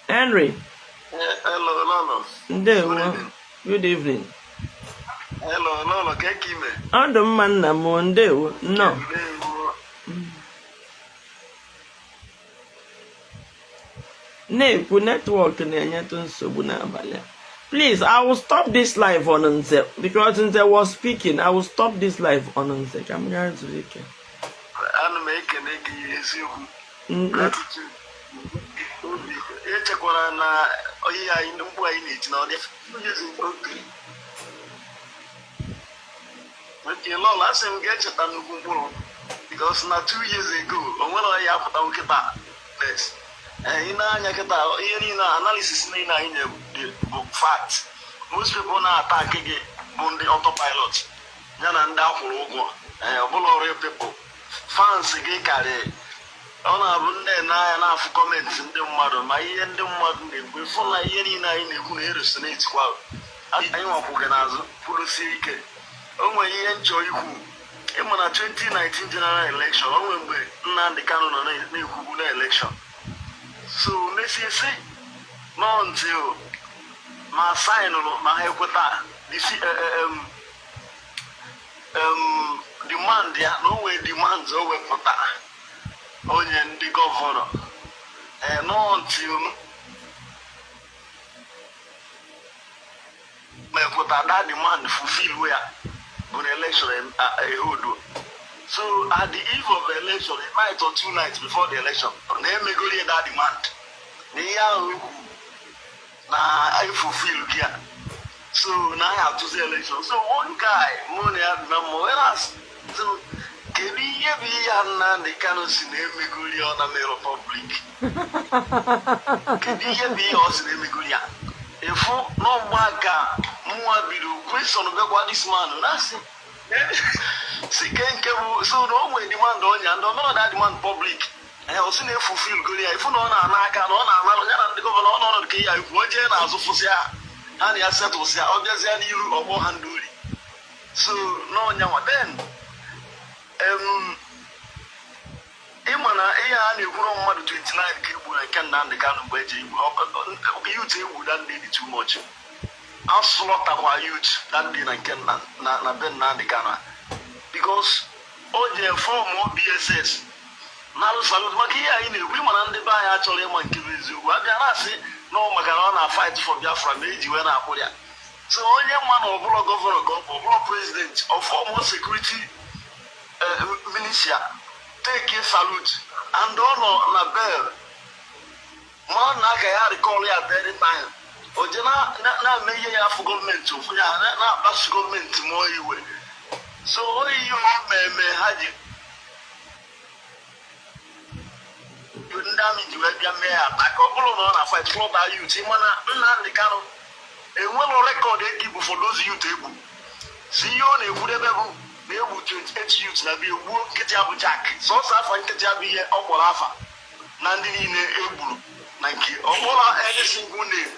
Hello, Lolo. Ndewo. Good evening. Hello, Lolo. Kekime. Ọdụ mma nna m ndewo. No. Na-ekwu network na-enyetụ nsogbu n'abalị. Please, I will stop this live on Nze because Nze was speaking. I will stop this live on Nze. Ka m gaa zuru ike. Ana m ekene gị eziokwu. Gratitude. Echekwara na oyi anyị mgbe anyị na-eti na ọ dị. Okay, Lolo, asị m ga-echeta nnukwu mkpụrụ because na 2 years ago, o nwere onye apụta nkịta. Yes. In analysis bụ fact. Most people now attack again on the autopilot. And real people. Fans again carry. On a comments in the mother, my end the mother, before I resonate. I want to organize policy. Oh, my enjoy who. In 2019 general election, Nnamdi Kanu election. So let's say no until my sign on my equata demand there no way demands over quota on the governor and no until my quota that demand fulfill where on election a hold. So at the eve of the election, a night or 2 nights before the election, they may go in that demand. They are now I fulfill here. So now I have to say election. So one guy, money had number. Whereas, so can we be Nnamdi Kanu Sinemi Gulia on the Republic? Can we be us in Gulia? If no maga, more video question about this man, that's it. So no way demand on you, and don't know that demand public. I also never fulfill Gulia. If you know, I can't on the governor on the Kia, if what you know, so and he has said to say, obviously, you or more handling. So, no, then, Imana, I knew 29 cable and can down the Kanu budget. You say, would that need too much? I'll slaughter our youth that day and can not bend the Kana. Because, all the 4 more BSS. Now, salute Makia in the women and the buy actually one kills you. What can I say? No, Macarona fight for Biafra, maybe when I put it. So, only one of our governor, or president, or former security militia, take a salute and honor Label. Man, I can recall you at any time. Ojana, now may you have government to not pass government more you way. So, you may have you. You damage you have your mayor. I couple on a fight club by you. Timana, Nnamdi Kanu. A well record they give for those you table. See you on a whatever they would 28 youths that be a work Ketiabu Jack. So, I can tell me a Olafa. Nandi in a Ebu. Nike. Ola any single name.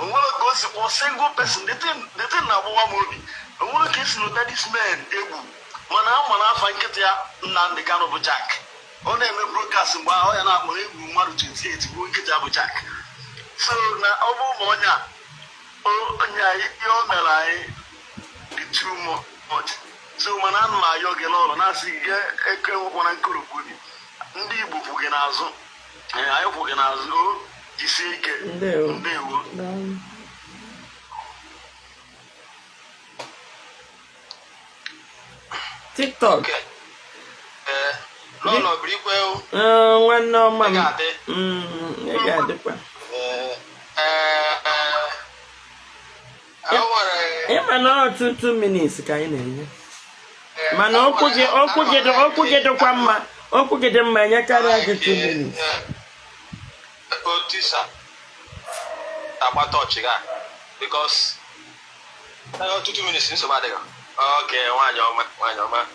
And what goes for single person, they didn't have one movie. And what case you that this man, Ebu. Mana find Ketia Nnamdi Kanu Jack. On a broadcast and while I am able to say to go get a jack. So now, over Monia, you're Melai, the 2 more. So, when I'm my yoga, and I see a girl when I could have put it. Ndi Bufugenazo, and I Bufugenazo, you see, TikTok. Okay. Lolo Briquel. One no, Mamma. I got it. I 2 minutes. Kind of. Man, I'll get a quamma. I'll get a man. I can't 2 minutes. Otisa. About touching because I got 2 minutes since about there. Okay, one your man.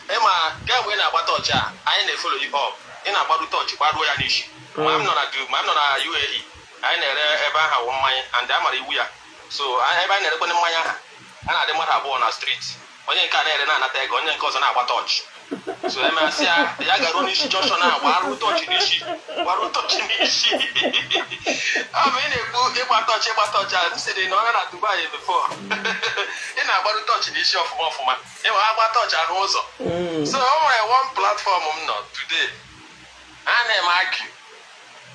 Emma, get when I bought touch, I ain't follow you up. In a bottle touch, bad way an issue. I'm not a UAE. I never have 1 mile and I'm a weir. So I have never been in my and I didn't have on a street. When you can't attack on your cousin about touch. So Emma say, Yagaronish Joshua, why touching issue? Why touching issue? I mean, if touch, I said they know how to buy it before. In about to touch the issue of more for my. You know, about touch and also. So on one platform not today. And I'm argue.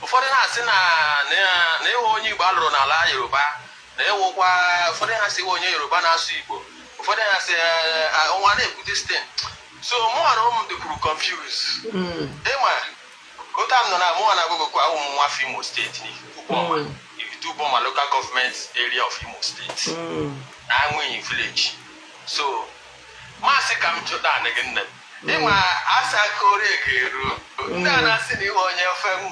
Before then I say na only ballo na la Yoruba. They will for then I say only Yoruba na Sibo. Before then I say I want to put this thing. So more and the crew confused. Emma, what I'm not more than go one Imo State. If you do bomb a local government area of Imo State, I'm in village. So, Master come to that again. Emma, as I call it, Nana said you on your family.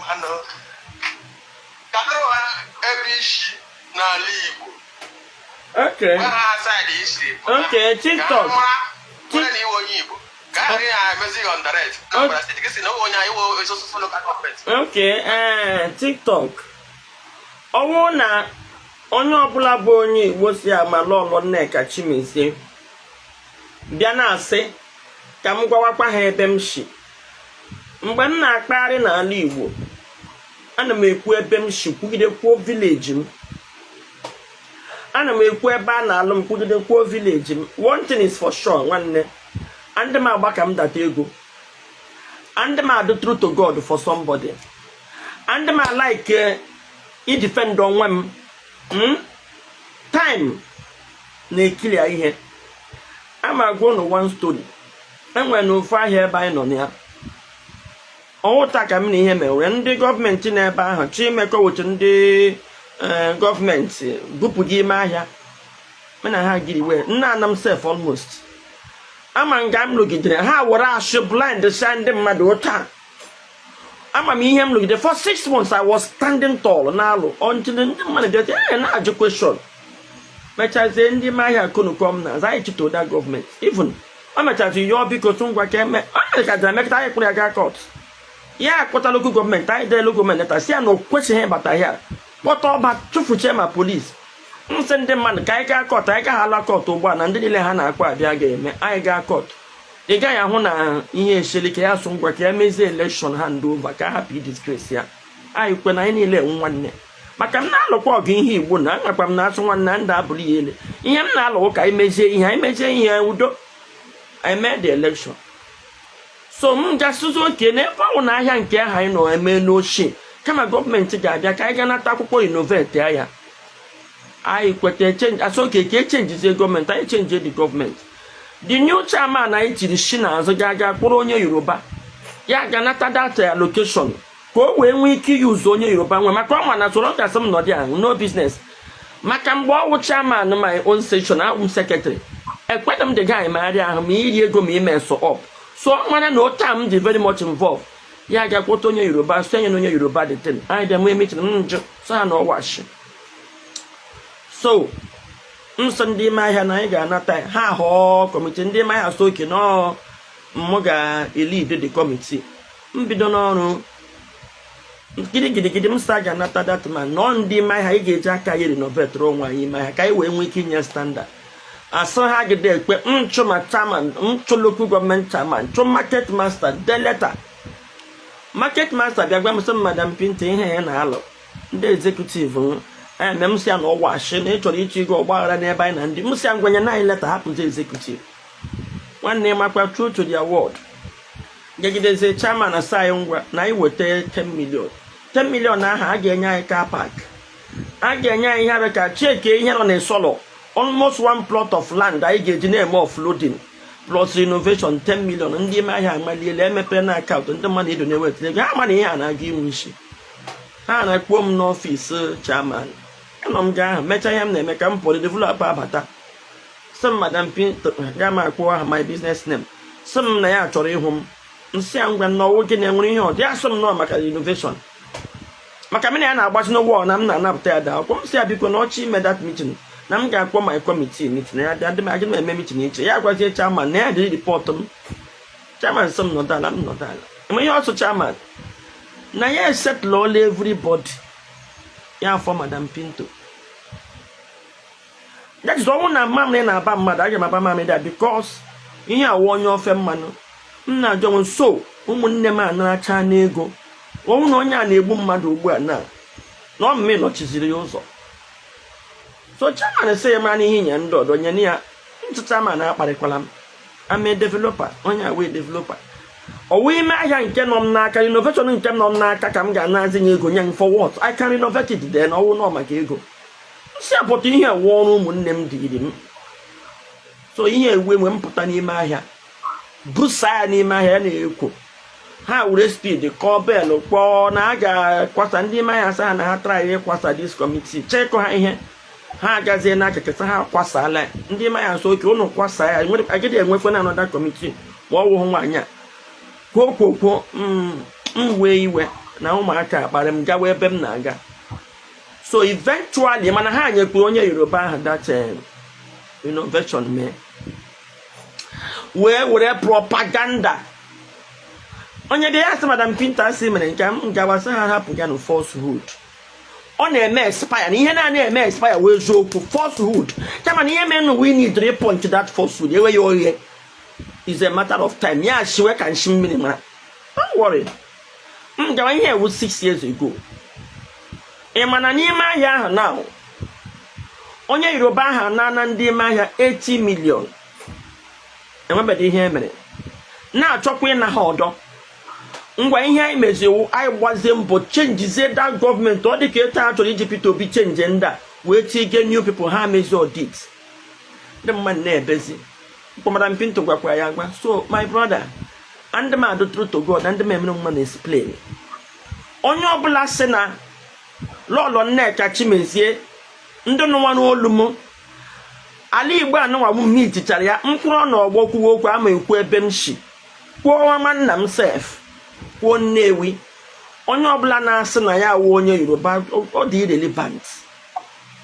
Every she now leave. Okay. Okay, TikTok. Okay, TikTok. Owo na onye ọbụla bụ onye Igbo si ama Lolo Nneka Chimezie bịa na-asị ka m gwawakwa ha ebe m shi. Mgbe m na-akpagharị n'ala Igbo, ana m ekwu ebe m shi kwugidekwuo village m. Ana m ekwu ebe a na-alụ m kwugidekwuo village m. One thing is for sure, nwanne. And them back am that ego. And them are the truth to God for somebody. And them are like he defend on one time na kill here. I'm going to one story. And when no fire here by no near. All tak am here me when the government in a bar chimeko with the government bupugi ma here. mena ha giri we nna anam self almost ama ngam logidere ha wora ashe blind sand mmadu ota ama mi ihe m logidere for 6 months I was standing tall na alo until ndị mmadụ get na ajo question mechaze ndị mahia konukom na za ichito that government even amechaze yo biko tungwa ke me ka da mekta ya kure ga court ya kota local government I dey local government ta si no kwesi he bata ya kpọta ọba chụfuche ma polisi nsị ndị mmadụ ka anyị gaa kọt anyị ga hala kọt ugbu a na ndị niile ha na-akpọ abịa ga-eme anyị gaa kọt ị gaghị ahụ na ihe eseli ka ya so ngwa ka ya mezie elekshọn ha ndị ova ka hapụ idisgresi ya anyị kwe na anyị niile nwanne maka m na-alụkwa ọgụ ihe igbo na agakwa m na-asụ nwanne ndị abụrụ ya ele ihe m na-alụkwa ka anyị mezie ihe udo anyị mee the election so m gasịzi oke na ebe ọnwụ na ahịa nke ahụ anyị nọ eme n'ochie kama gọọmenti ga-abịa ka anyị ga nata akwụkwọ inoveti ahịa I kwete change asoke ke change the government I change the government the new chairman I tiri shi na azu ga kporo onye Yoruba ya ga nata that allocation ko we nwe ike use onye Yoruba nwe maka ọma na soro ka some no dia no business maka mgbe ọwụ chairman my own section I'm secretary ekwedem the guy ma ria ahụ ma iri ego ma ime so up so mana no time dey very much involved ya ga kpoto onye Yoruba so onye Yoruba the thing I dem we meet njo so na wash so nsọ ndị mahịa na anyị ga-anata ha họọ kọmiti ndị mahịa so oke nọ mmụ ga-elide the kọmiti mbido n'ọrụ gidigidi m sa ga-anata datman nọ ndị mahịa ị ga-eji aka ya renovetụrụ onwe anyị mahịa ka anyị wee nwee ike inye standard asọ ha gide ekpe nchụ ma chairman nchụ local government chairman nchụ market master deleta market master bịa gwa m sị madam Pinto ihe ya na-alụ ndị executive m si na ọwa ashị na ịchọrọ iche ego ọgbaghara n'ebe anyị na ndị m si ngwanye na anyị leta hapụzi executive nwanne makwa true to the award gegideze chairman asa anyị ngwa na anyị weta 10 million aha a ga-enye anyị car park a ga-enye anyị ihe ka cheke ihe nọ n'Isolo almost 1 plot of land anyị ga-eji na-eme offloading plus renovation 10 million ndị ime ahịa amaliela emepere na akaụntụ ndị mmadụ edo na-ewetara ego ha mana ihe a na-aga inwe isi ha na-ekpuo m n'ọfịs chairman anọ m gaa ahụ mechaa ihe m na-eme ka m pụrụ developer abata sị m madam Pinto ga m akpọ aha my business name sị m na ya chọrọ ịhụ m nsị ya ngwa n'ọwụ gị na-enwere ihe ọdị ya sị m nọ maka renovation maka m na ya na-agbazi n'ụgwọ na m na-anapụta ya da akwụkwọ m sị ya biko na ọchị ime that meeting na m ga-akpọ my committee meeting ya dị adị m eme meeting iche ya gwazie chairman na ya dịrị report m chairman sị m nọdala enwe ihe ọsụ chairman na ya esetụla ọla everybody ya afọ madam Pinto that is ọnwụ na mamịrị na-aba mmadụ aga m aba mamịrị da because ihe awụ onye ofe mmanụ m na-ajọ nwe so ụmụnne m anaracha n'ego ọnwụ na onye a na-egbu mmadụ ugbu a na ọmụmị nọchiziri ya ụzọ so chairman sị ya mara n'ihe nye ndị ọdọ nye ya ntụta ma na-akparịkwala m ame developer onye awee developer ọwụ ime ahịa nke nọ m n'aka renovation nke nọ m n'aka ka m ga-anazi nye ego nye m for what I can renovate it then ọwụ nọ maka ego si apụta ihe ewu ọrụ ụmụnne m dịrị m so ihe ewu enwe mpụta n'ime ahịa busa ya n'ime ahịa ya na-ekwo ha were speed kọọ belụ kpọọ na a ga-akwasa ndị ime ahịa sa ha na ha try ịkwasa this committee chekọ ha ihe ha agazie n'akịkịta ha kwasala ndị ime ahịa so oke ụnụ kwasa ya agịdị enwekwe na anọda committee ma ọ wụhụ nwaanyị a kwuo m wee iwe na ụmụaka akparị m gawa ebe m na-aga so eventually mana ha nyekwa onye Yoruba ahụ that innovation mee were propaganda onye dị ya sị madam Pinto asị mere nke m gawasị ha hapụ ya na falsehood ọ na-eme expire na ihe na-eme eme expire wee eziokwu falsehood kama na ihe mere na we need to punch that falsehood ewe ya oghe is a matter of time ya shiwe ka nshi mmiri mara don't worry m gawa ihe ewu 6 years ago ị mana n'ime ahịa ahụ na onye Yoruba ahụ na ndị ime ahịa 80 million enwebeghị ihe emere na-achọkwa ịna ha ọdọ ngwa ihe anyị meziwu anyị gbazie mbọ chenjizie that gọọmenti ọ dịka etu a chọrọ iji Peter Obi chenje ndị a wee tige new people ha mezi audit ndị mmadụ na-ebezi madam Pinto gwakwa ya agwa so my brother and m adụtụrụ to God and m emere mma na explain onye ọbụla sị na Lolo Nneka Chimezie ndị nụwa n'olu m ala Igbo anụnwa m hitichara ya mkpụrụ na ọgbọ kwuo okwu ama ekwu ebe m shi kwuo nwa nna m sef kwuo Nnewi onye ọbụla na-asị na ya wụ onye Yoruba ọ dị irrelevant.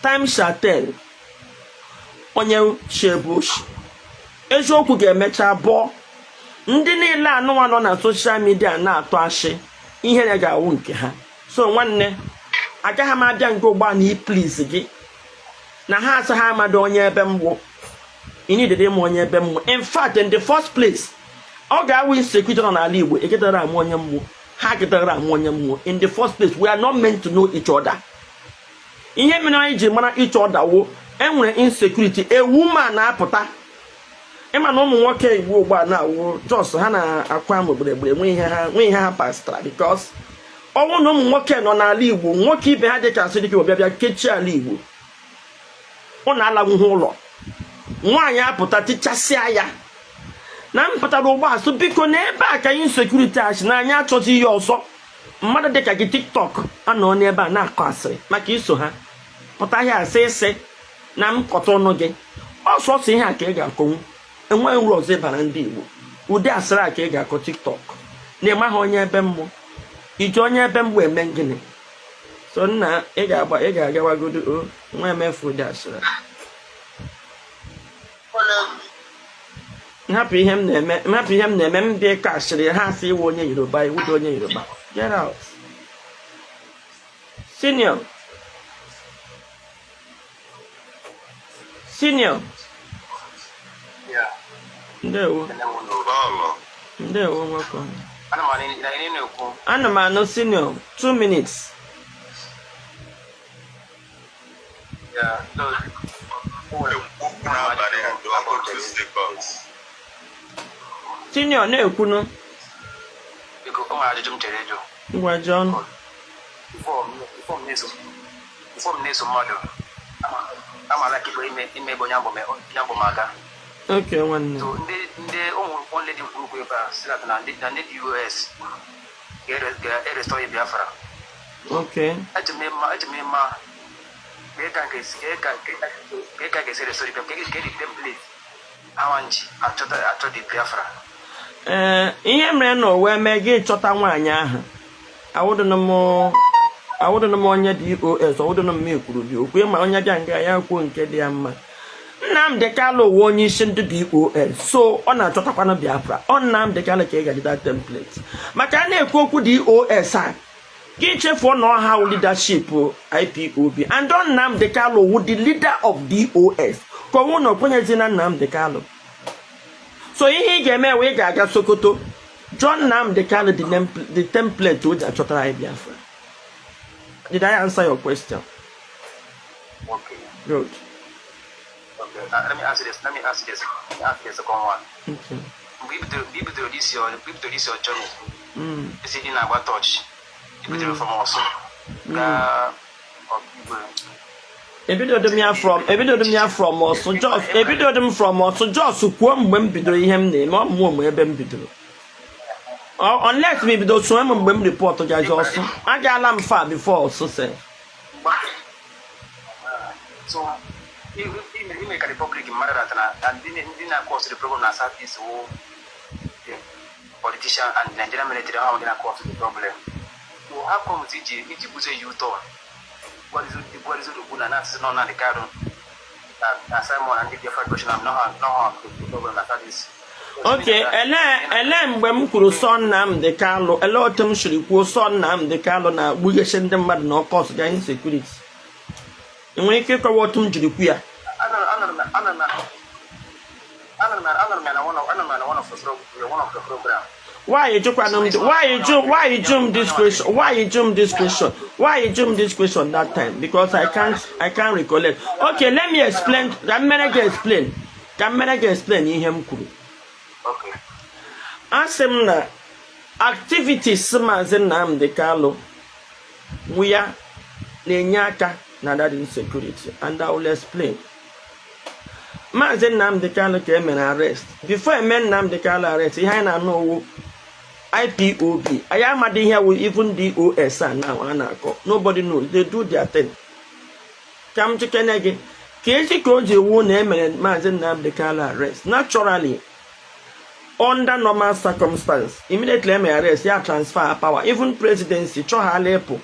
Time shall tell onye shebushi eziokwu ga-emecha abụọ. Ndị niile anụnwa nọ na soshal midia na-atụ ashị ihe ya ga-awụ nke ha. So nwanne agaghị m abịa nke ụgbọ na please gị na ha asị ha amadị onye ebe mgbụ inidede m onye ebe mgbụ. In fact, in the first place ọ ga-awụ insecurity nọ n'ala Igbo eketara amụ onye mgbụ ha ketara amụ onye mgbụ. In the first place, we are not meant to know each other. Ihe mere anyị ji mara each other wo enwere insecurity. A woman na-apụta ịma na ụmụ nwoke Igbo ugbu a na-awụ jos ha na-akwa m gberegbere nwe ihe ha pastara because ọnwụ na ụmụ nwoke nọ n'ala Igbo nwoke ibe ha dị ka asị dịka ọbịabịa kechie ala Igbo ọ na-alawuhu ụlọ nwaanyị apụta tichasịa ya na mpụtara ụgbọ asụ biko n'ebe a ka insecurity achị na anyị achọghị ihe ọzọ. Mmadụ dịka gị TikTok anọ n'ebe a na-akọ asịrị maka iso ha pụta ya asị isi na nkọta ọnụ gị ọsọsọ ihe a ka ị ga-akọnwu. Enweghị uru ọzọ ịbara ndị Igbo ụdị asịrị a ka ị ga-akọ TikTok na-eme ha onye ebe mmụ iji onye ebe mgbụ eme gịnị. So nna ị ga-agawagodo nwa emefu ụdị asịrị. Hapụ ihe m na-eme m dị ka asịrị ha asị iwu onye Yoruba iwu dị onye Yoruba. Get out. Senior. Ndewo. Ndewo nwakọ. Ana m anụ senior 2 minutes. Senior na-ekwunu. Ngwa John. Before m na-eso mmadụ amala ka ime ebe onye abụ maga. Okay, nwanne. So ndị ụmụ nwanne dị kwuru okwu ebe a sị na ndị US ga-erestọrọ Biafra. Okay. Eji m ịma ka ga-esi restọrọ Biafra ka dị template awanji achọ dị Biafra. Ihe mere na o wee mee gị chọta nwaanyị ahụ awụdụnụ m onye DOS ọwụdụnụ m ekwuru dị okwu ma onye bịa nga ya kwuo nke dị ya mma. Nnamdi Kanu wụ onye isi ndị DOS so ọ na-achọtakwana Biafra. Ọ Nnamdi Kanu ka ị ga-ajụta template maka a na-ekwu okwu DOS a gị chefuo na ọha leadership IPOB and Nnamdi Kanu wụ the leader of DOS ka ọnwụ na okwenyezi na Nnamdi Kanu. So ihe ị ga-eme wee ga-aga Sokoto John Nnamdi Kanu the template o ji achọtara anyị Biafra. Did I answer your question? Okay. Good. Okay. Let me ask you this. Let me ask you the second one. Okay. We do this your journey. Is it in our touch? We do from also. Ebido them from also just ebido them from also just kwuo mgbe m bidoro ihe m na-eme ọmụmụ mgbe ebe m bidoro. Unless we bidoro so mgbe m report ga just agaala m far before also say. So you make a public matter and didn't cause the problem as that is the politician and Nigerian military how they cause the problem. So how come it was a U-turn? What is the good and that's not the card and Simon and the different question I'm not the problem that is. Okay, ele mgbe m kwuru sọ Nnamdi Kanu ele otu m shiri kwuo sọ Nnamdi Kanu na gbughesi ndị mmadụ na ọkọs ga insecurity. Enwere ike ịkọwa otu m jiri kwu ya. One of the program. Why you jump this question that time? Because I can't recollect. Okay, let me explain. Can manager explain ihe m kwuru? Okay. Asem na activities Maazị Nnamdi Kanu we are na-enye aka na that insecurity and I will explain. Maazị Nnamdi Kanu ka emere arrest. Before eme Nnamdi Kanu arrest, ihe anyị na-anụ IPOB. I am at here with even DOS now and nobody knows. They do their thing. Come to Kenegi. Kesi Koji won eminent Mazi Nnamdi Kanu arrest. Naturally, under normal circumstance, immediately may arrest, yeah, transfer power. Even presidency, Chohalepo.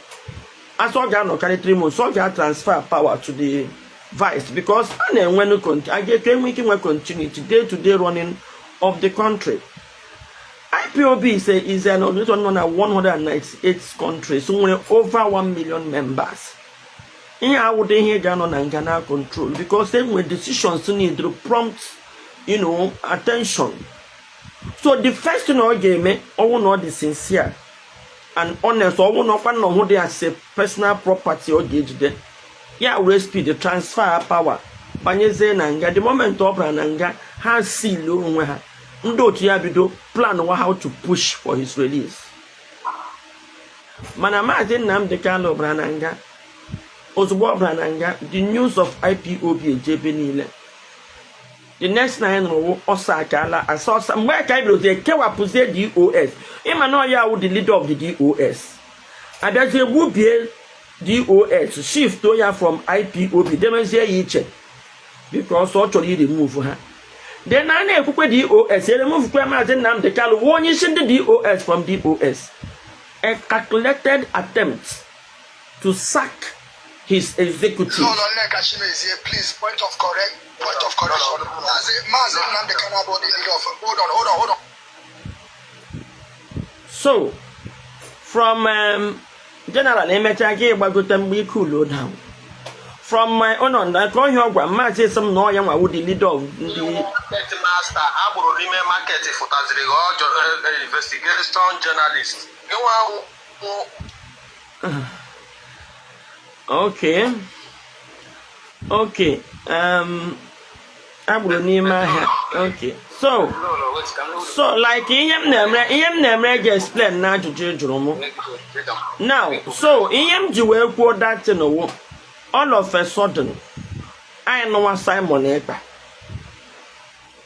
As organ carry 3 months, so you transfer power to the vice because and when I get making a continuity day-to-day running of the country. IPOB is an one 198 countries, so over 1 million members. Here I would hear Ghana and Ghana control because then when decisions need to prompt, attention. So the first thing I gave me, I will not be sincere and honest, I will not know who they are say personal property or gauge there. Yeah, we speed the transfer power. Banyeze nanga, the moment of Nanga has seal over Ndo Tiabido plan how to push for his release. Manamazi Nnamdi Kanu Brananga, Ozugbo Brananga, the news of IPOB Jebenile. The next 9 row, Osakala, I saw somewhere Kaibro, they kewa puse DOS. Emmanuel would the leader of the DOS. And there's a would be DOS shift from IPOB. They say each because actually they move her. Then I never put DOS. They remove Mazi Nnamdi Kanu. One is in the DOS from DOS. A calculated attempt to sack his executive. Lolo Nneka Chimezie, please, point of correction. Mazi Nnamdi Kanu about the leader of. Hold on. So, from General Emechage Bagutam, we cool low down. From my own, I call your grandma, say some no young, I would the leader of the master. I will remember market for that investigation journalist. Okay. I will name my head. Okay. So like him name just explain now to Jeromo. Now, so him will quote that all of a sudden I know what Simon Ekpa.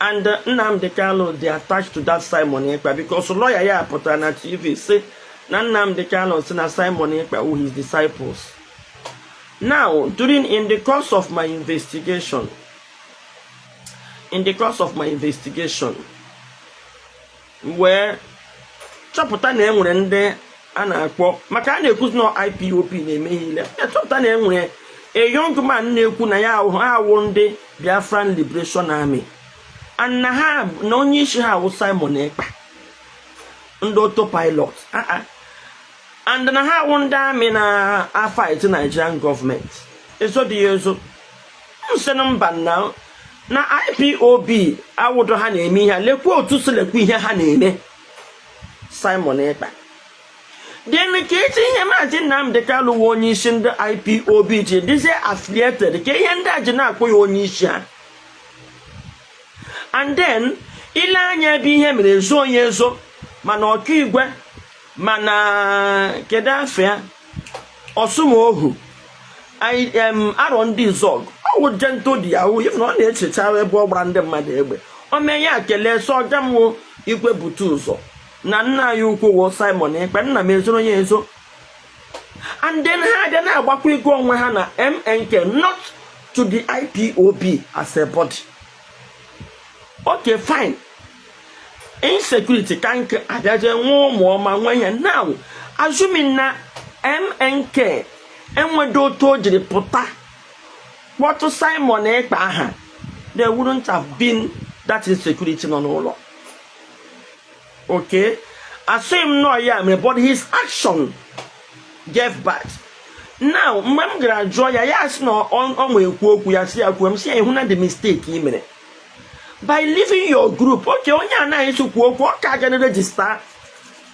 And Nnamdi Kanu they attached to that Simon Ekpa because lawyer here put on TV say Nnamdi Kanu seen Simon Ekpa who his disciples. Now, in the course of my investigation, where chapter name when they anakwo maka na ekwu no IPOB na-eme ile chapter na enwere a young man na-ekwu na ya awụ ndị Biafran Liberation Army and na ha na onye isi ha awụ Simon Ekpa ndị autopilot and na ha awụ ndị army na fight Nigerian government eso dị ezo mba na IPOB awụdo ha na-eme ihe lekwa otu so lekwa ihe ha na-eme Simon Ekpa then ke ihe Mazi Nnamdi Kanu onye isi ndị IPOB ji dịzie affiliated ke ihe ndị aji na-akpọ ya onye isi ha and then ile anya ebe ihe mere ezo onye ezo mana ọka igwe mana kedu afịa Osumohu arọ ndị zog ọwụ jento di yahu if na ọ na-echecha ebe ọ gbara ndị mmadụ egbe o mee ya kelee so ọgamwo igwe butu ụzọ na nna ya ukwu wo Simon Ekpa nna m ezoro onye ezo and then ha dị na-agbakwa ego onwe ha na MNK not to the IPOB as a body. Okay, fine. Insecurity can't adaje nwo mo ma nwenye now assuming na MNK enwedo to jiri puta what Simon Ekpa aha there wouldn't have been that insecurity no law. Okay, assume no yeah but his action gave back. Now mmam graduate ya yes no on we ekwu ya si akwu am si ehun na the mistake he mere by leaving your group. Okay, onye anaghị sukwu okwu ka ga register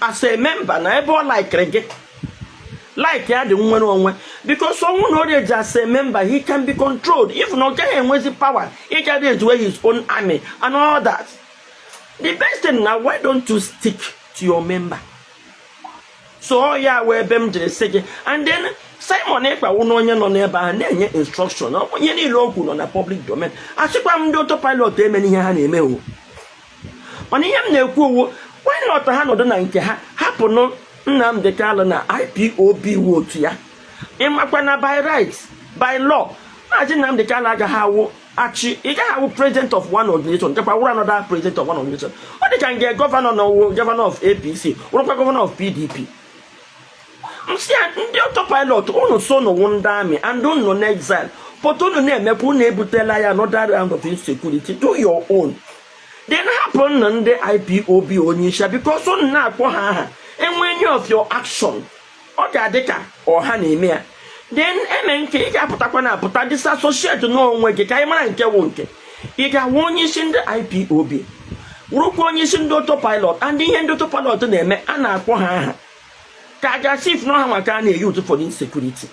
as a member na ebe like reggae like ya dị nwere onwe because someone already as a member he can be controlled if no get enwezi power he can do his own army and all that. The best thing now, why don't you stick to your member? So yeah, we bem jere and then Simon Ekpa won onye no na ebe ha na-enye instruction no onye ni lo okwu no na public domain asikwa m ndị autopilot emeni ihe ha na-eme o oni ihe m na-ekwu owo why not ha no do na nke ha hapụ no Nnamdi Kanu na IPOB vote ya ịmakwa na by rights by law Imagine Nnamdi Kanu agaghị actually, he can have president of one organization, another president of one organization, or they can get governor of APC, or governor of PDP. The autopilot, ono so no one army, and don't know exile. But ono ne mepu ne butela ya another round of insecurity. Do your own. Then happen on the IPOB onyisha because on na kwa ha. And when you of your action, or gadeka or hanimia. Then MNK Kaputakwana Puta disassociate no one ke Kaimana and Kewonke. You got one is in the IPOB. Rukon is in the autopilot and the end autopilot name Anna Kwaha. Kagasif no Hamakani use for insecurity.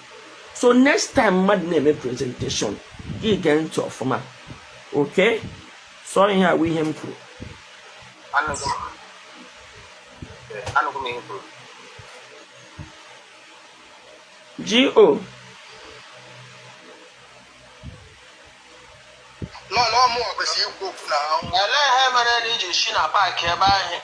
So next time mad name presentation, he can talk for man. Okay? So here we him through. G.O. Lolo more was you book now. I let him and energy Shina Park here by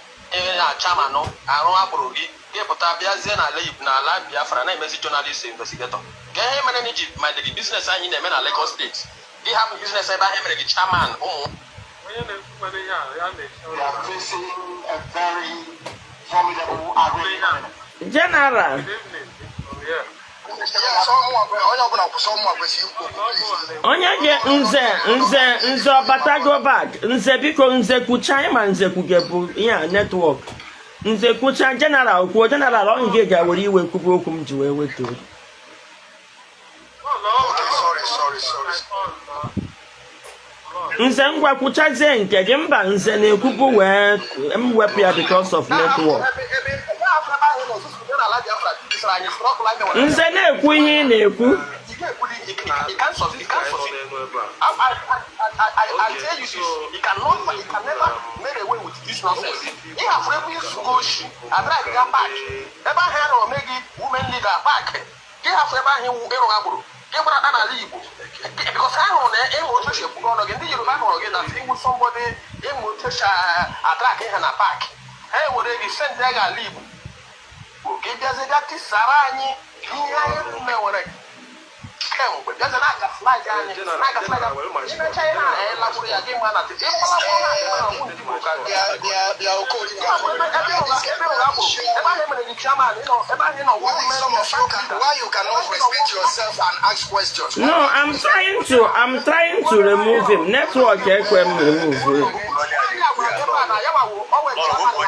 Chamano, Arabugi, Gepotabia Zena Leib, Nala, Biafra, and message journalist investigator. Get him and energy, my daily business in the men of Lagos State. They have business about him and the chairman. Oh, We are facing a very formidable arena. General. Onye ge nze batago back nze biko nze kucha ma nze kugebu ya network nze kucha general ku general onye ga wori iwe kubu okwu m ji wee wetu nze ngwa kuchazie nke gị mba nze na-ekwubu wee mwepụ ya because of network nze na-ekwu ihe ị na-ekwu I tell you this, you can never make away with this nonsense. You have rebels squash, I drag them back. Ever hand or make it women leader back. You have ever him Erabu. Give what I leave. Because I know that emotion put on again, you remember again that thing with somebody emotion attacking and a back. Hey, would they send their leave? Okay, there's a that is Sarani. There's an act of flag and China why you cannot respect yourself and ask questions? No, I'm trying to remove him. Network remove him.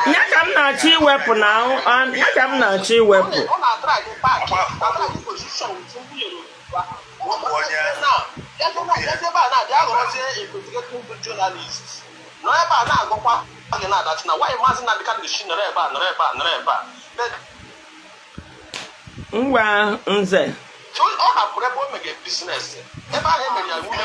Nyakam na chi weapon now and Nyakam na chi weapon. Ngwa nze. So all have rebel make a business. If I am a woman,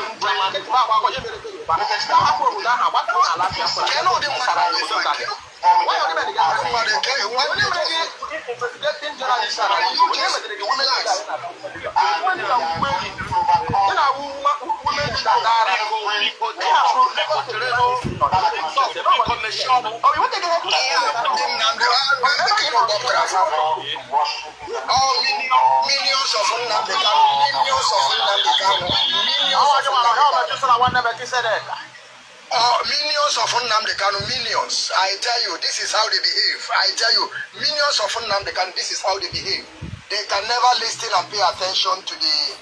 millions of Nnamdi Kanu, millions. I tell you, this is how they behave. I tell you, millions of Nnamdi Kanu, this is how they behave. They can never listen and pay attention to the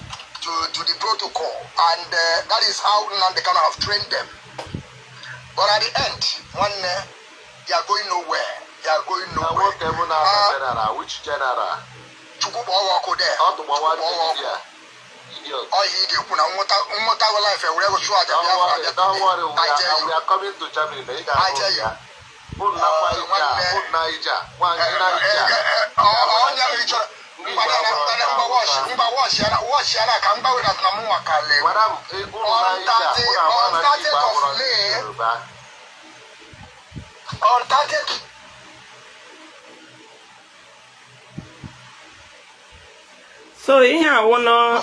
protocol, and that is how Nnamdi Kanu have trained them. But at the end, one they are going nowhere. They are going nowhere. Which general? Chukwubo there. Oh, he did put a mortal life and whatever you are. Don't worry, we are coming to Germany. I tell you. On 30th. So ihe awundo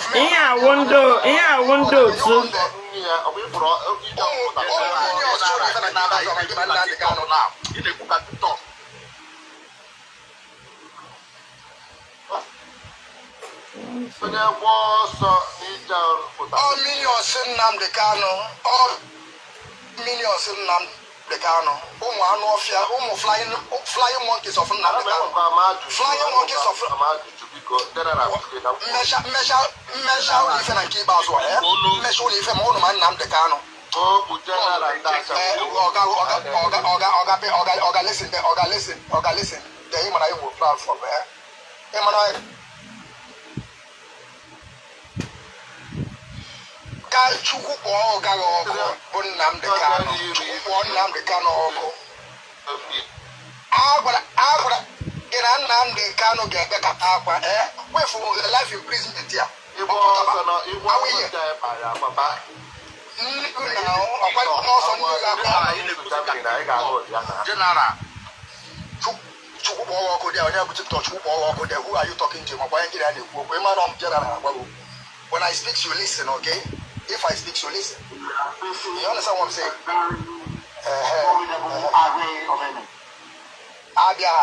too. All millions in Nnamdi Kanu. All millions in Nnamdi Kanu. Flying monkeys of Nnamdi Kanu. Flying monkeys of measure even and keep as well. Measure even more than Nnamdi Kanu. Listen. The human I will platform there. Ka chukwu kpọọ ọgaghị ọkụ bụ Nnamdi Kanu. Chukwu kpọọ Nnamdi Kanu ọkụ. Agwara gị na Nnamdi Kanu ga-ekpekata akwa wefu life imprisonment ya. General. Chukwu kpọọ ọkụ dị onye bụ TikTok chukwu kpọọ ọkụ dị. Who are you talking to? Makwa nkiri a na-ekwu okwu. Ịma na m general agbago. When I speak, you listen, okay? If I speak, you listen. You understand what I'm saying? Abia,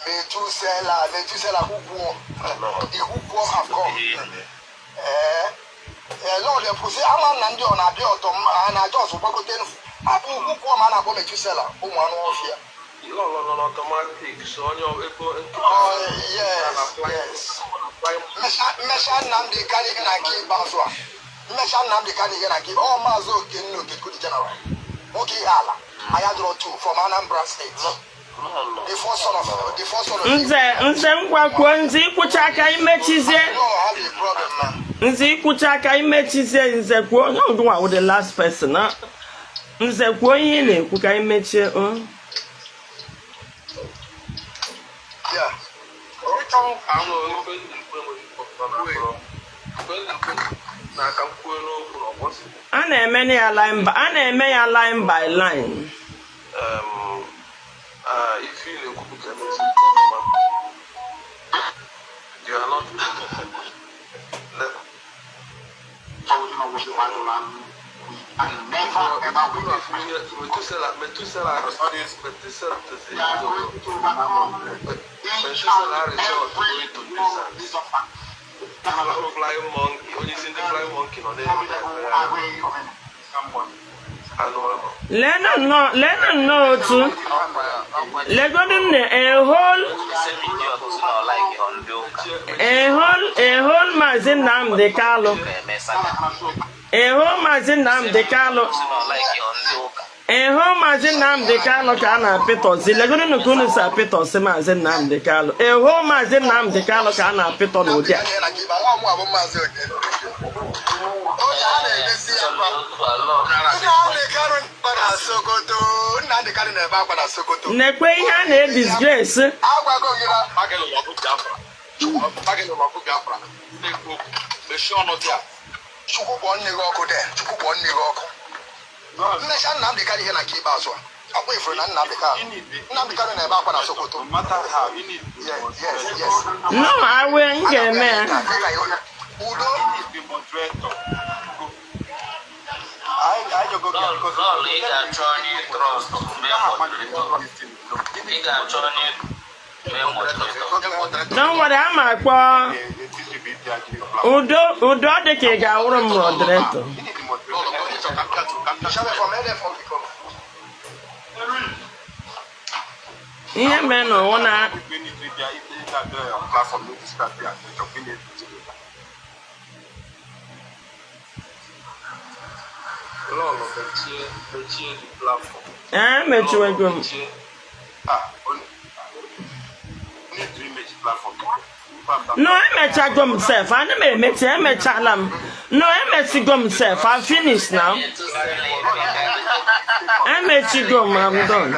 Metusela, who the who have come. Lord, the pussy, I'm not on a biotom, and I just walk with them. I put who come and I go Metusela, who one off here. Automatic, so on your yes. Mesha Nnamdi Kanu na keep Baswa. Mesha Nnamdi Kanu na keep all Mazo Kenu get good general. Okay, Allah. I had draw two from Anambra State. The first son of Nze ngwakwo nze ikwuchaka imechizie. No, I have a problem now. Nze ikwuchaka imechizie nze kwuo no do with the last person na. Nze kwuo ihe na-ekwu ka imechie Yeah. A na-eme ya line by line. If you look at you are not Lennon no too. Legodin a whole mazin Nnamdi Kanu. A whole mazin Nnamdi Kanu. A whole mazin Nnamdi Kanu kana pitos. Legodin kunu sa pitos mazin Nnamdi Kanu. A whole mazin Nnamdi Kanu kana pitos no dia. Nekwe ihe a na-disgrace. Chukwu kpọọ nne gị ọkụ dị. Chukwu kpọọ nne gị ọkụ. Mmecha Nnamdi Kanu ihe na nke ikpeazụ a. Akwa ifuru na Nnamdi Kanu na-ebe akwa na Sokoto. Yes. No, I will ga-eme ya. Udo. Don't worry, I'm a Udo dị ka ị ga-awụrụ m moderator. Ihe mere na ọwụ na mechiwego m. No, emechago m self. I never emechala m. No, emechigo m self. I'm finished now. Emechigo m, I'm done.